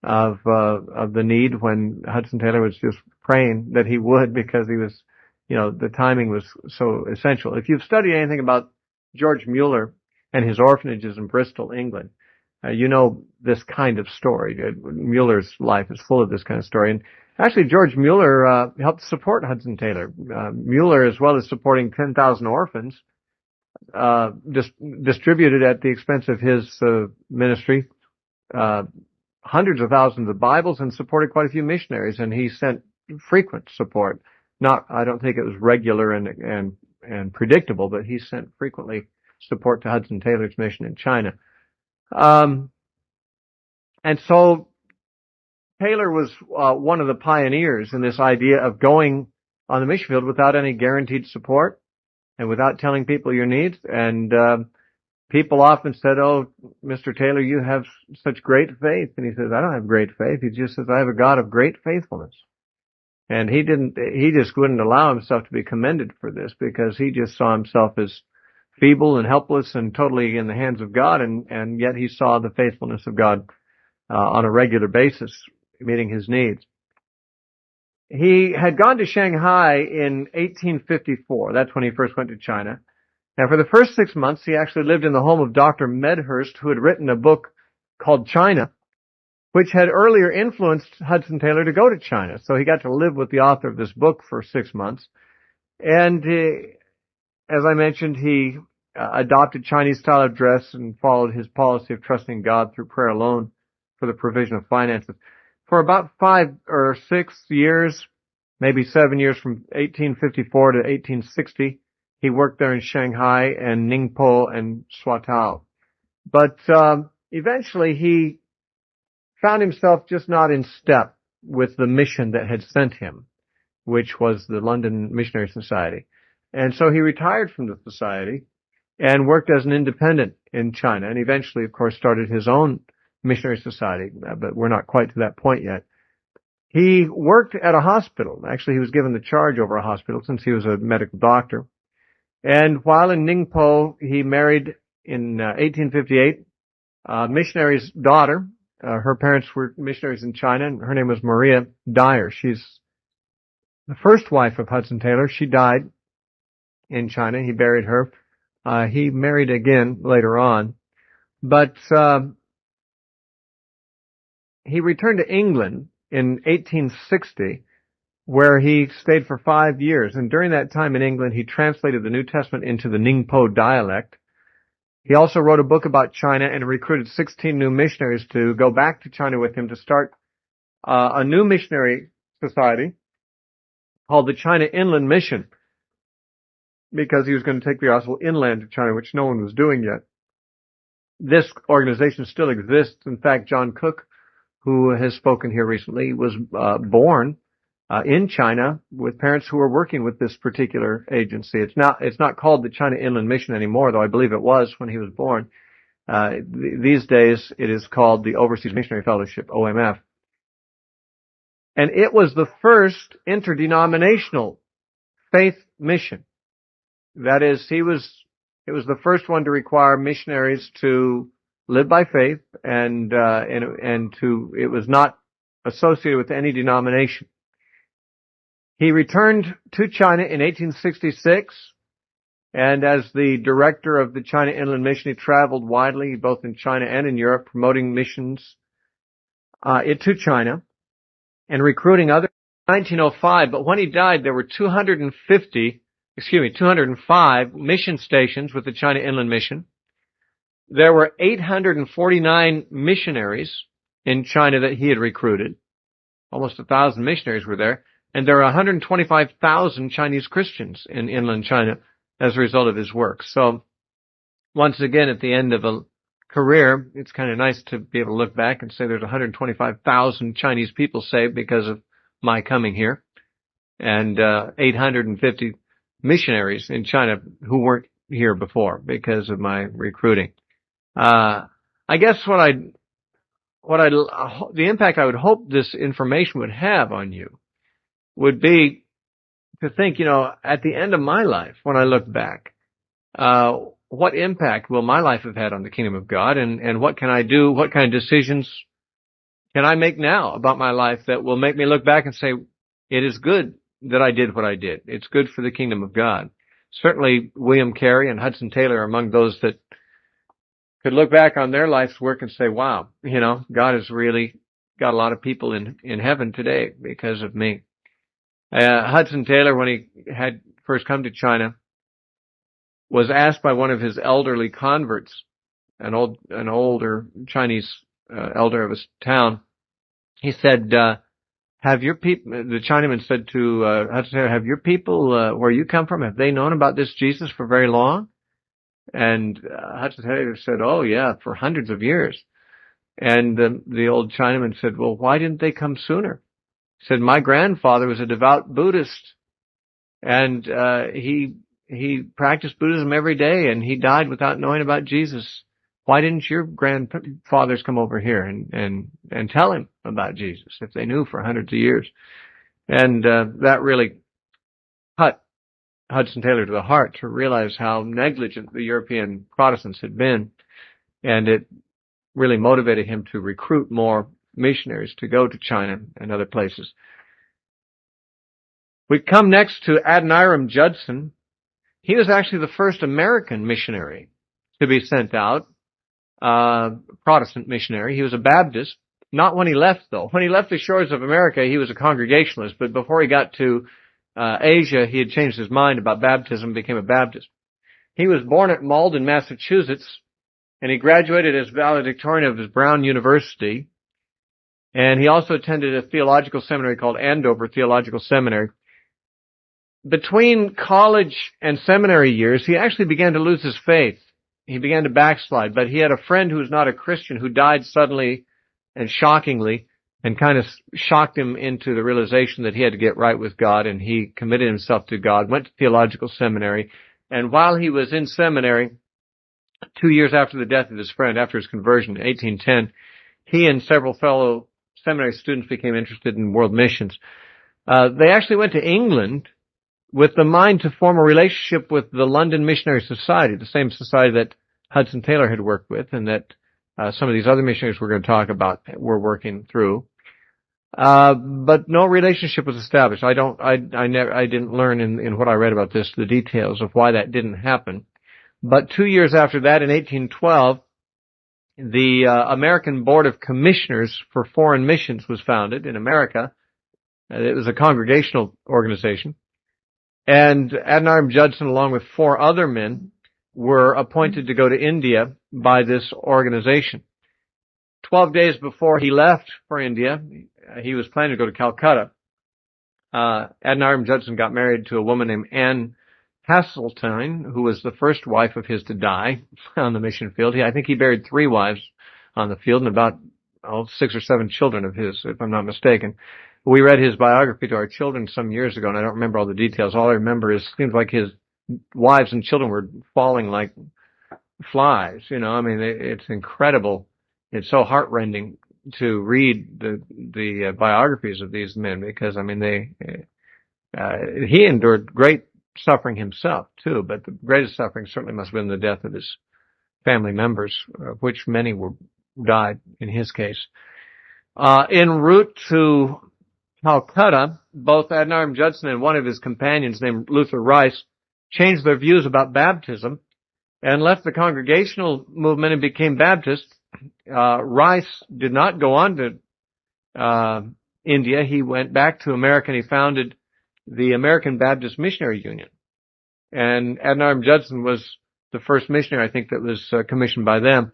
of the need when Hudson Taylor was just praying that he would, because he was, the timing was so essential. If you've studied anything about George Mueller and his orphanages in Bristol, England, you know this kind of story. Mueller's life is full of this kind of story. And actually, George Mueller helped support Hudson Taylor. Mueller, as well as supporting 10,000 orphans, distributed at the expense of his ministry hundreds of thousands of Bibles and supported quite a few missionaries. And he sent frequent support. I don't think it was regular and predictable, but he sent frequently support to Hudson Taylor's mission in China. And so Taylor was one of the pioneers in this idea of going on the mission field without any guaranteed support and without telling people your needs. And people often said, "Oh, Mr. Taylor, you have such great faith." And he says, "I don't have great faith." He just says, "I have a God of great faithfulness." And he just wouldn't allow himself to be commended for this, because he just saw himself as feeble and helpless and totally in the hands of God. And yet he saw the faithfulness of God on a regular basis, meeting his needs. He had gone to Shanghai in 1854. That's when he first went to China. Now, for the first 6 months, he actually lived in the home of Dr. Medhurst, who had written a book called China, which had earlier influenced Hudson Taylor to go to China. So he got to live with the author of this book for 6 months. And as I mentioned, he adopted Chinese style of dress and followed his policy of trusting God through prayer alone for the provision of finances. For about 5 or 6 years, maybe 7 years, from 1854 to 1860, he worked there in Shanghai and Ningpo and Swatow. But eventually he found himself just not in step with the mission that had sent him, which was the London Missionary Society. And so he retired from the society and worked as an independent in China, and eventually, of course, started his own missionary society, but we're not quite to that point yet. He worked at a hospital. Actually, he was given the charge over a hospital since he was a medical doctor. And while in Ningpo, he married in 1858 a missionary's daughter. Her parents were missionaries in China, and her name was Maria Dyer. She's the first wife of Hudson Taylor. She died in China. He buried her. He married again later on. But he returned to England in 1860, where he stayed for 5 years. And during that time in England, he translated the New Testament into the Ningpo dialect. He also wrote a book about China and recruited 16 new missionaries to go back to China with him to start a new missionary society called the China Inland Mission, because he was going to take the gospel inland to China, which no one was doing yet. This organization still exists. In fact, John Cook, who has spoken here recently, was born in China with parents who were working with this particular agency. It's not called the China Inland Mission anymore, though I believe it was when he was born. These days, it is called the Overseas Missionary Fellowship, OMF. And it was the first interdenominational faith mission. That is, it was the first one to require missionaries to live by faith, and it was not associated with any denomination. He returned to China in 1866, and as the director of the China Inland Mission, he traveled widely, both in China and in Europe, promoting missions to China and recruiting others. In 1905, but when he died, there were 205 mission stations with the China Inland Mission. There were 849 missionaries in China that he had recruited. Almost 1,000 missionaries were there. And there are 125,000 Chinese Christians in inland China as a result of his work. So once again, at the end of a career, it's kind of nice to be able to look back and say there's 125,000 Chinese people saved because of my coming here, and 850 missionaries in China who weren't here before because of my recruiting. I guess the impact I would hope this information would have on you would be to think, at the end of my life, when I look back, what impact will my life have had on the kingdom of God, and what can I do? What kind of decisions can I make now about my life that will make me look back and say, it is good that I did what I did. It's good for the kingdom of God. Certainly, William Carey and Hudson Taylor are among those that could look back on their life's work and say, wow, God has really got a lot of people in heaven today because of me. Hudson Taylor, when he had first come to China, was asked by one of his elderly converts, an older Chinese elder of his town. He said, have your people, the Chinaman said to Hudson Taylor, have your people where you come from, have they known about this Jesus for very long? And Hudson Taylor said, oh yeah, for hundreds of years. And the old Chinaman said, well, why didn't they come sooner? He said, my grandfather was a devout Buddhist, and he practiced Buddhism every day, and he died without knowing about Jesus. Why didn't your grandfathers come over here and tell him about Jesus if they knew for hundreds of years? And that really cut Hudson Taylor to the heart to realize how negligent the European Protestants had been, and it really motivated him to recruit more missionaries to go to China and other places. We come next to Adoniram Judson. He was actually the first American missionary to be sent out, Protestant missionary. He was a Baptist. Not when he left, though. When he left the shores of America, he was a Congregationalist, but before he got to Asia, he had changed his mind about baptism and became a Baptist. He was born at Malden, Massachusetts, and he graduated as valedictorian of his Brown University. And he also attended a theological seminary called Andover Theological Seminary. Between college and seminary years, he actually began to lose his faith. He began to backslide, but he had a friend who was not a Christian who died suddenly and shockingly, and kind of shocked him into the realization that he had to get right with God, and he committed himself to God, went to theological seminary, and while he was in seminary, 2 years after the death of his friend, after his conversion in 1810, he and several fellow seminary students became interested in world missions. They actually went to England with the mind to form a relationship with the London Missionary Society, the same society that Hudson Taylor had worked with and that some of these other missionaries we're going to talk about were working through. But no relationship was established. I didn't learn in what I read about this, the details of why that didn't happen. But 2 years after that, in 1812, the American Board of Commissioners for Foreign Missions was founded in America. It was a congregational organization. And Adoniram Judson, along with 4 other men, were appointed to go to India by this organization. 12 days before he left for India, he was planning to go to Calcutta. Adoniram Judson got married to a woman named Anne Hasseltine, who was the first wife of his to die on the mission field. I think he buried 3 wives on the field and about 6 or 7 children of his, if I'm not mistaken. We read his biography to our children some years ago, and I don't remember all the details. All I remember is it seems like his wives and children were falling like flies. It's incredible. It's so heartrending to read the biographies of these men because, he endured great suffering himself too, but the greatest suffering certainly must have been the death of his family members, of which many died in his case. En route to Calcutta, both Adoniram Judson and one of his companions named Luther Rice changed their views about baptism and left the Congregational movement and became Baptist. Rice did not go on to India. He went back to America and he founded the American Baptist Missionary Union. And Adoniram Judson was the first missionary, I think, that was commissioned by them.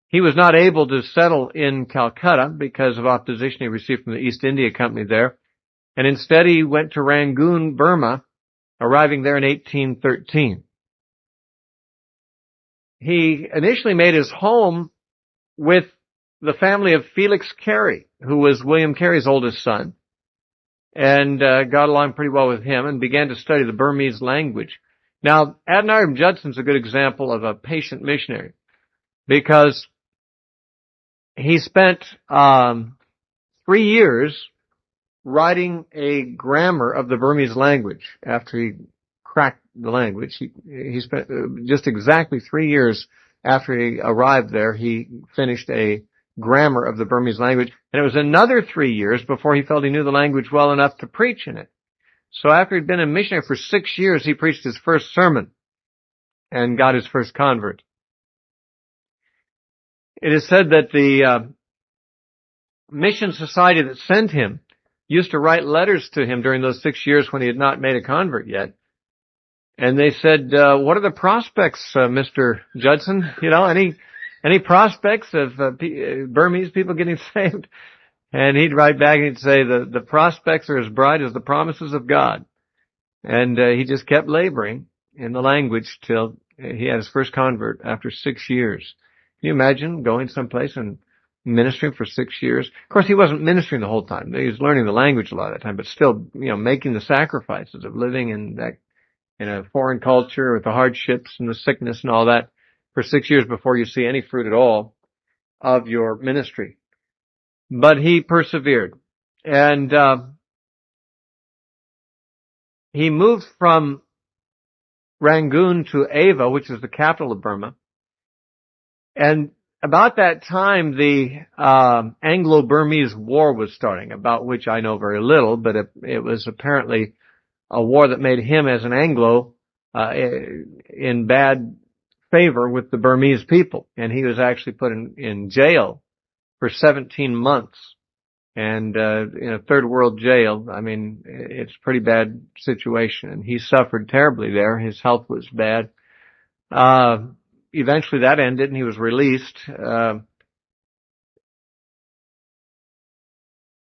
He was not able to settle in Calcutta because of opposition he received from the East India Company there. and instead he went to Rangoon, Burma, arriving there in 1813. He initially made his home with the family of Felix Carey, who was William Carey's oldest son, and got along pretty well with him and began to study the Burmese language. Now, Adoniram Judson's a good example of a patient missionary because he spent 3 years writing a grammar of the Burmese language after he cracked the language. He spent just exactly 3 years after he arrived there, he finished a grammar of the Burmese language, and it was another 3 years before he felt he knew the language well enough to preach in it. So after he'd been a missionary for 6 years, he preached his first sermon and got his first convert. It is said that the mission society that sent him used to write letters to him during those 6 years when he had not made a convert yet. And they said, what are the prospects, Mr. Judson? You know, any prospects of Burmese people getting saved? And he'd write back and he'd say, the prospects are as bright as the promises of God. And he just kept laboring in the language till he had his first convert after 6 years. Can you imagine going someplace and ministering for 6 years? Of course, he wasn't ministering the whole time. He was learning the language a lot of the time, but still, you know, making the sacrifices of living in a foreign culture with the hardships and the sickness and all that for 6 years before you see any fruit at all of your ministry. But he persevered. And he moved from Rangoon to Ava, which is the capital of Burma. And about that time, the Anglo-Burmese War was starting, about which I know very little, but it was apparently a war that made him, as an Anglo, in bad favor with the Burmese people. And he was actually put in jail for 17 months. And in a third world jail, I mean, it's a pretty bad situation. And he suffered terribly there. His health was bad. Eventually that ended and he was released.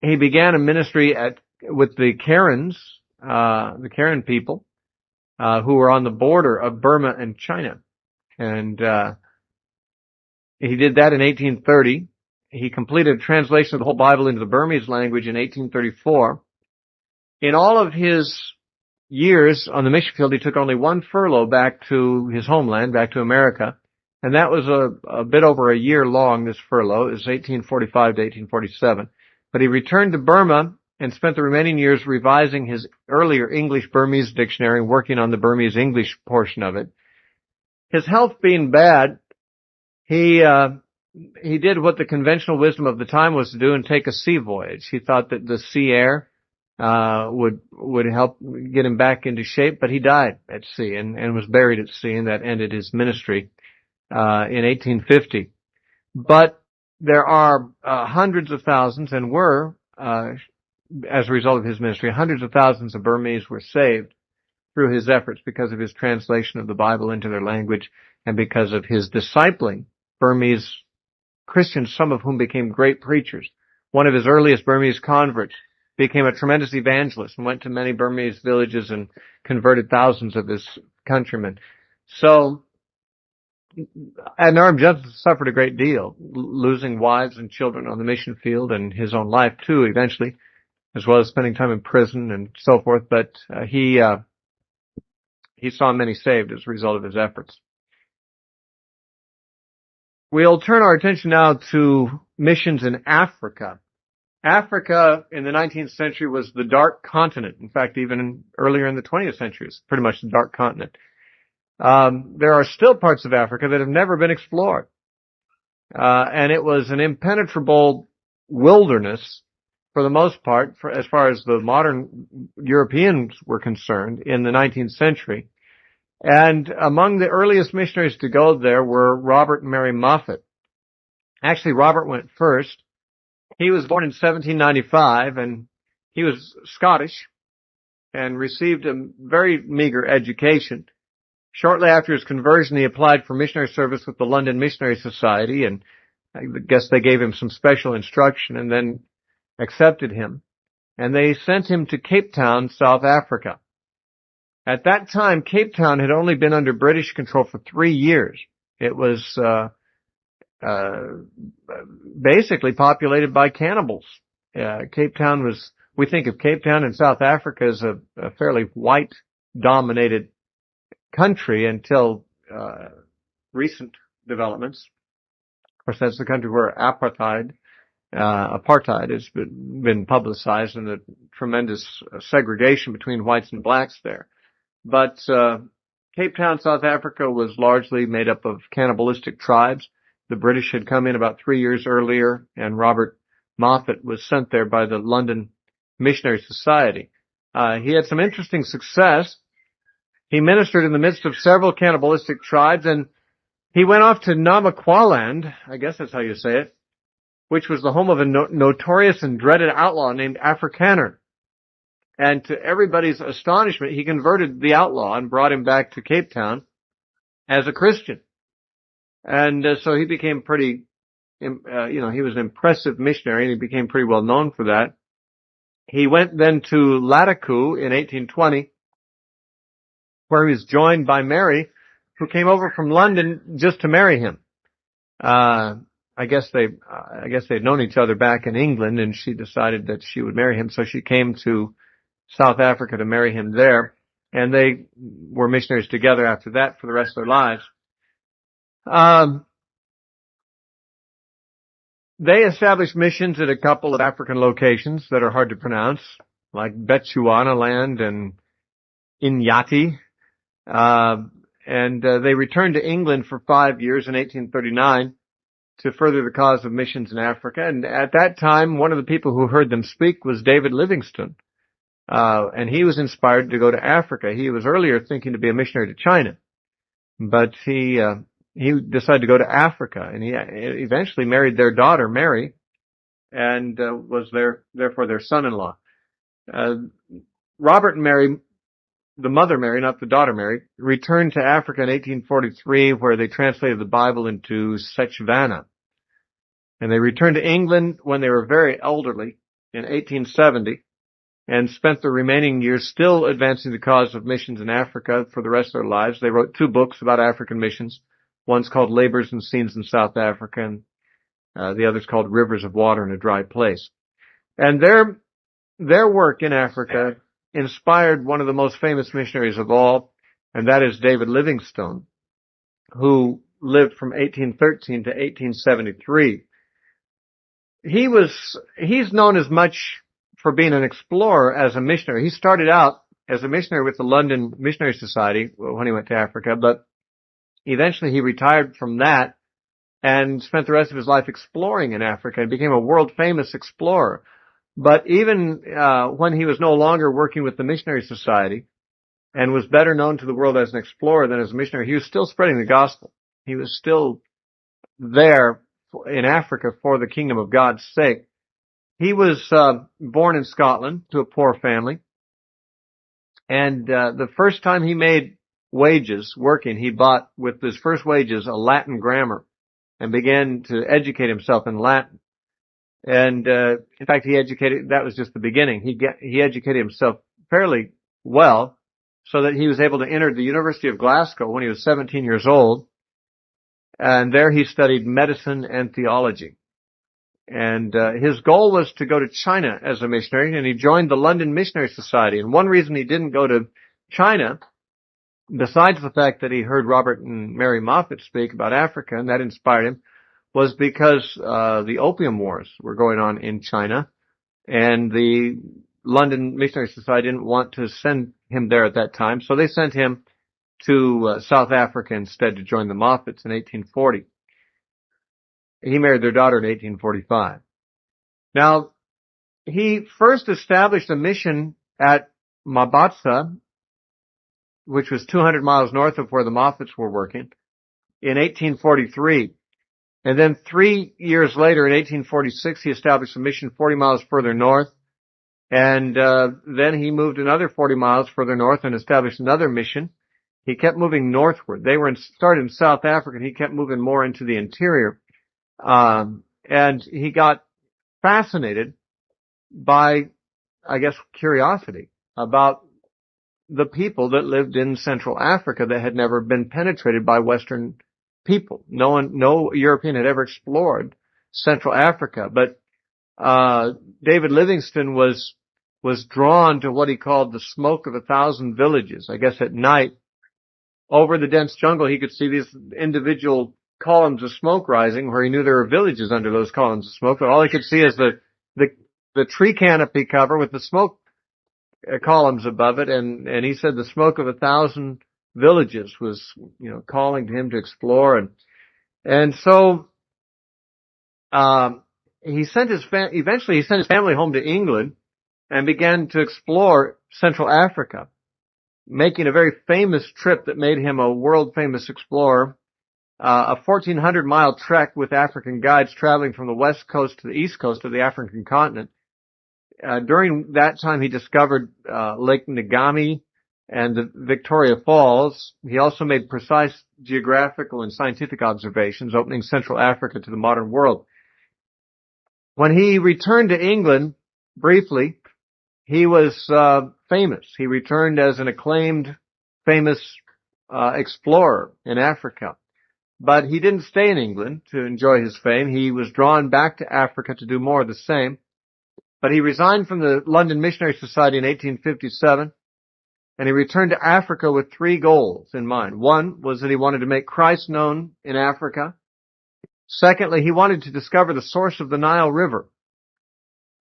He began a ministry with the Karens, the Karen people, who were on the border of Burma and China. And he did that in 1830. He completed a translation of the whole Bible into the Burmese language in 1834. In all of his years on the mission field, he took only one furlough back to his homeland, back to America. And that was a bit over a year long, this furlough. It was 1845 to 1847. But he returned to Burma and spent the remaining years revising his earlier English-Burmese dictionary and working on the Burmese English portion of it. His health being bad, he did what the conventional wisdom of the time was to do and take a sea voyage. He thought that the sea air would help get him back into shape, but he died at sea and was buried at sea, and that ended his ministry in 1850. But there are hundreds of thousands, and were, as a result of his ministry, hundreds of thousands of Burmese were saved through his efforts because of his translation of the Bible into their language and because of his discipling Burmese Christians, some of whom became great preachers. One of his earliest Burmese converts became a tremendous evangelist and went to many Burmese villages and converted thousands of his countrymen. So, Adoniram Judson suffered a great deal, losing wives and children on the mission field and his own life too, eventually, as well as spending time in prison and so forth. But he saw many saved as a result of his efforts. We'll turn our attention now to missions in Africa. Africa in the 19th century was the dark continent. In fact, even earlier in the 20th century, it's pretty much the dark continent. There are still parts of Africa that have never been explored. And it was an impenetrable wilderness for the most part, as far as the modern Europeans were concerned in the 19th century. And among the earliest missionaries to go there were Robert and Mary Moffat. Actually, Robert went first. He was born in 1795, and he was Scottish and received a very meager education. Shortly after his conversion, he applied for missionary service with the London Missionary Society, and I guess they gave him some special instruction and then accepted him. and they sent him to Cape Town, South Africa. At that time, Cape Town had only been under British control for 3 years. It was basically populated by cannibals. Cape Town was, we think of Cape Town in South Africa as a fairly white-dominated country until recent developments. Of course, that's the country where apartheid has been publicized, and the tremendous segregation between whites and blacks there. But Cape Town, South Africa was largely made up of cannibalistic tribes. The British had come in about 3 years earlier, and Robert Moffat was sent there by the London Missionary Society. He had some interesting success. He ministered in the midst of several cannibalistic tribes, and he went off to Namaqualand, I guess that's how you say it, which was the home of a notorious and dreaded outlaw named Afrikaner. And to everybody's astonishment, he converted the outlaw and brought him back to Cape Town as a Christian. And so he became pretty, he was an impressive missionary, and he became pretty well known for that. He went then to Lataku in 1820, where he was joined by Mary, who came over from London just to marry him. I guess they'd known each other back in England, and she decided that she would marry him, so she came to South Africa to marry him there, and they were missionaries together after that for the rest of their lives. They established missions at a couple of African locations that are hard to pronounce, like Bechuanaland and Inyati. And they returned to England for 5 years in 1839 to further the cause of missions in Africa. And at that time, one of the people who heard them speak was David Livingstone. And he was inspired to go to Africa. He was earlier thinking to be a missionary to China, but he decided to go to Africa, and he eventually married their daughter, Mary, and was therefore their son-in-law. Robert and Mary, the mother Mary, not the daughter Mary, returned to Africa in 1843, where they translated the Bible into Sechvana. And they returned to England when they were very elderly in 1870, and spent the remaining years still advancing the cause of missions in Africa for the rest of their lives. They wrote 2 books about African missions. One's called Labors and Scenes in South Africa, and the other's called Rivers of Water in a Dry Place. And their work in Africa inspired one of the most famous missionaries of all, and that is David Livingstone, who lived from 1813 to 1873. He's known as much for being an explorer as a missionary. He started out as a missionary with the London Missionary Society when he went to Africa, but eventually he retired from that and spent the rest of his life exploring in Africa and became a world-famous explorer. But even when he was no longer working with the Missionary Society and was better known to the world as an explorer than as a missionary, he was still spreading the gospel. He was still there in Africa for the kingdom of God's sake. He was born in Scotland to a poor family, and the first time he made wages working, he bought with his first wages a Latin grammar and began to educate himself in Latin. And in fact, that was just the beginning. He educated himself fairly well so that he was able to enter the University of Glasgow when he was 17 years old, and there he studied medicine and theology. And his goal was to go to China as a missionary, and he joined the London Missionary Society. And one reason he didn't go to China, besides the fact that he heard Robert and Mary Moffat speak about Africa, and that inspired him, was because the Opium Wars were going on in China, and the London Missionary Society didn't want to send him there at that time, so they sent him to South Africa instead to join the Moffats in 1840. He married their daughter in 1845. Now, he first established a mission at Mabatsa, which was 200 miles north of where the Moffats were working, in 1843. And then 3 years later, in 1846, he established a mission 40 miles further north. And then he moved another 40 miles further north and established another mission. He kept moving northward. They were started in South Africa, and he kept moving more into the interior. And he got fascinated by I guess, curiosity about the people that lived in Central Africa that had never been penetrated by Western people. No European had ever explored Central Africa, but David Livingstone was drawn to what he called the smoke of 1,000 villages. I guess at night, over the dense jungle, he could see these individual columns of smoke rising, where he knew there were villages under those columns of smoke, but all he could see is the tree canopy cover with the smoke columns above it, and he said the smoke of 1,000 villages was, calling to him to explore, and so eventually he sent his family home to England and began to explore Central Africa, making a very famous trip that made him a world famous explorer, a 1,400-mile trek with African guides traveling from the west coast to the east coast of the African continent. During that time, he discovered Lake Ngami and the Victoria Falls. He also made precise geographical and scientific observations, opening Central Africa to the modern world. When he returned to England, briefly, he was famous. He returned as an acclaimed, famous explorer in Africa. But he didn't stay in England to enjoy his fame. He was drawn back to Africa to do more of the same. But he resigned from the London Missionary Society in 1857, and he returned to Africa with 3 goals in mind. One was that he wanted to make Christ known in Africa. Secondly, he wanted to discover the source of the Nile River.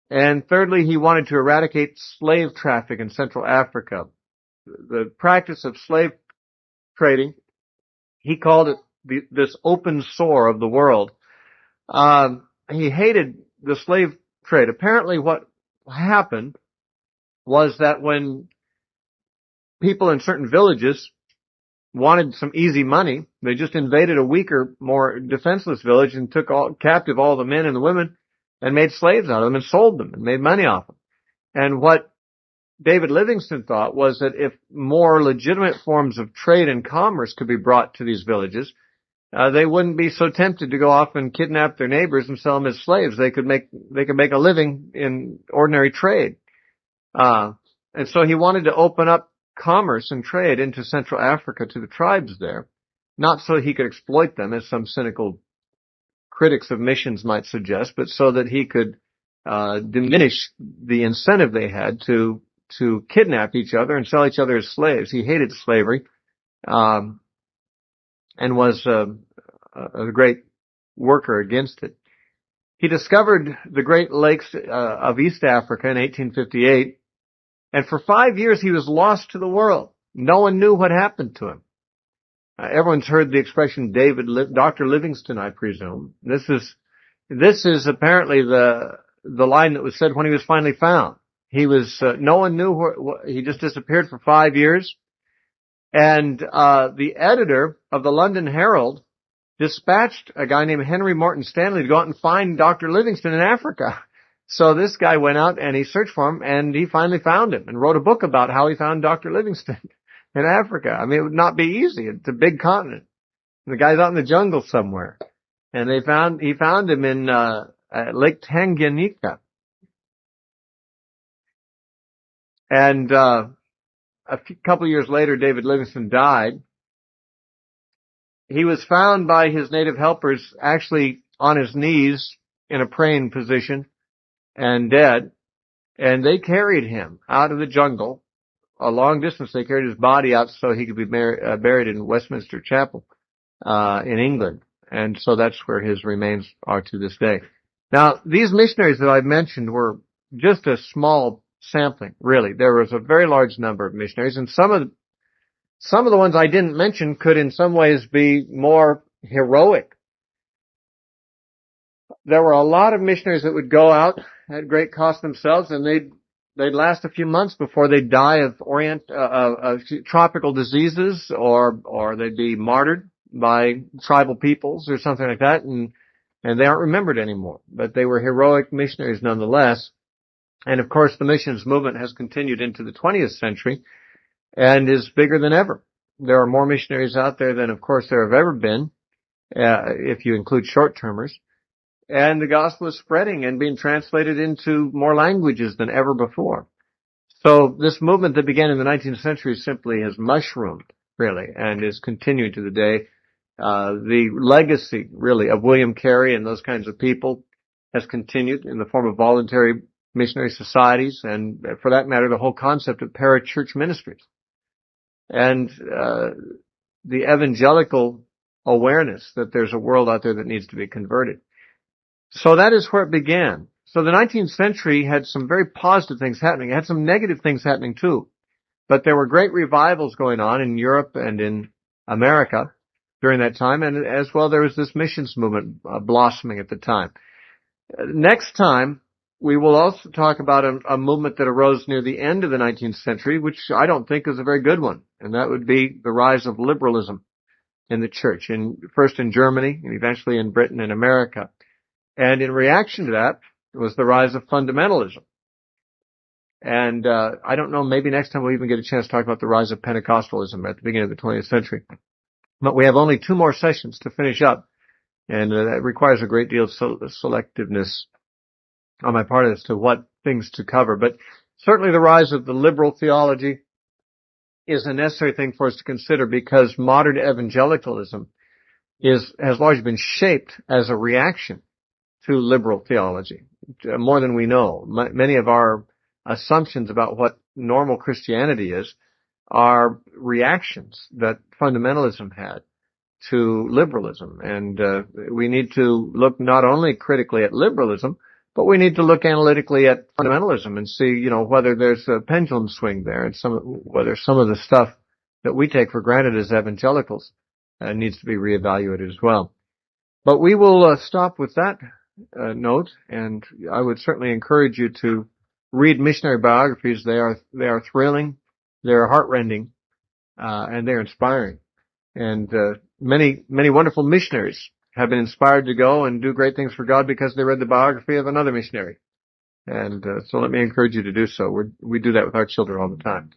And thirdly, he wanted to eradicate slave traffic in Central Africa. The practice of slave trading, he called it this open sore of the world. He hated the slave trade. Apparently what happened was that when people in certain villages wanted some easy money, they just invaded a weaker, more defenseless village and took captive all the men and the women and made slaves out of them and sold them and made money off them. And what David Livingstone thought was that if more legitimate forms of trade and commerce could be brought to these villages, they wouldn't be so tempted to go off and kidnap their neighbors and sell them as slaves. They could make a living in ordinary trade. And so he wanted to open up commerce and trade into Central Africa to the tribes there, not so he could exploit them, as some cynical critics of missions might suggest, but so that he could diminish the incentive they had to kidnap each other and sell each other as slaves. He hated slavery, and was a great worker against it. He discovered the Great Lakes of East Africa in 1858, and for 5 years he was lost to the world. No one knew what happened to him. Everyone's heard the expression Dr. Livingstone, I presume. This is apparently the line that was said when he was finally found. No one knew he just disappeared for 5 years. And the editor of the London Herald dispatched a guy named Henry Morton Stanley to go out and find Dr. Livingstone in Africa. So this guy went out and he searched for him, and he finally found him and wrote a book about how he found Dr. Livingstone in Africa. I mean, it would not be easy. It's a big continent. The guy's out in the jungle somewhere. And he found him in Lake Tanganyika. And couple of years later, David Livingstone died. He was found by his native helpers actually on his knees in a praying position and dead. And they carried him out of the jungle a long distance. They carried his body out so he could be buried in Westminster Chapel in England. And so that's where his remains are to this day. Now, these missionaries that I've mentioned were just a small sampling, really. There was a very large number of missionaries, and some of the ones I didn't mention could in some ways be more heroic. There were a lot of missionaries that would go out at great cost themselves, and they'd last a few months before they'd die of tropical diseases, or they'd be martyred by tribal peoples or something like that, and they aren't remembered anymore. But they were heroic missionaries nonetheless. And of course, the missions movement has continued into the 20th century and is bigger than ever. There are more missionaries out there than, of course, there have ever been, if you include short-termers. And the gospel is spreading and being translated into more languages than ever before. So this movement that began in the 19th century simply has mushroomed, really, and is continuing to the day. The legacy, really, of William Carey and those kinds of people has continued in the form of voluntary missionary societies, and for that matter, the whole concept of parachurch ministries. And the evangelical awareness that there's a world out there that needs to be converted. So that is where it began. So the 19th century had some very positive things happening. It had some negative things happening too. But there were great revivals going on in Europe and in America during that time, and as well there was this missions movement blossoming at the time. Next time, we will also talk about a movement that arose near the end of the 19th century, which I don't think is a very good one, and that would be the rise of liberalism in the church, first in Germany and eventually in Britain and America. And in reaction to that was the rise of fundamentalism. And I don't know, maybe next time we'll even get a chance to talk about the rise of Pentecostalism at the beginning of the 20th century. But we have only 2 more sessions to finish up, and that requires a great deal of selectiveness on my part as to what things to cover. But certainly the rise of the liberal theology is a necessary thing for us to consider, because modern evangelicalism has largely been shaped as a reaction to liberal theology, more than we know. Many of our assumptions about what normal Christianity is are reactions that fundamentalism had to liberalism. And we need to look not only critically at liberalism, but we need to look analytically at fundamentalism and see, whether there's a pendulum swing there, and whether some of the stuff that we take for granted as evangelicals needs to be reevaluated as well. But we will stop with that note, and I would certainly encourage you to read missionary biographies. They are thrilling, they're heartrending, and they're inspiring. And many wonderful missionaries have been inspired to go and do great things for God because they read the biography of another missionary. And so let me encourage you to do so. We do that with our children all the time.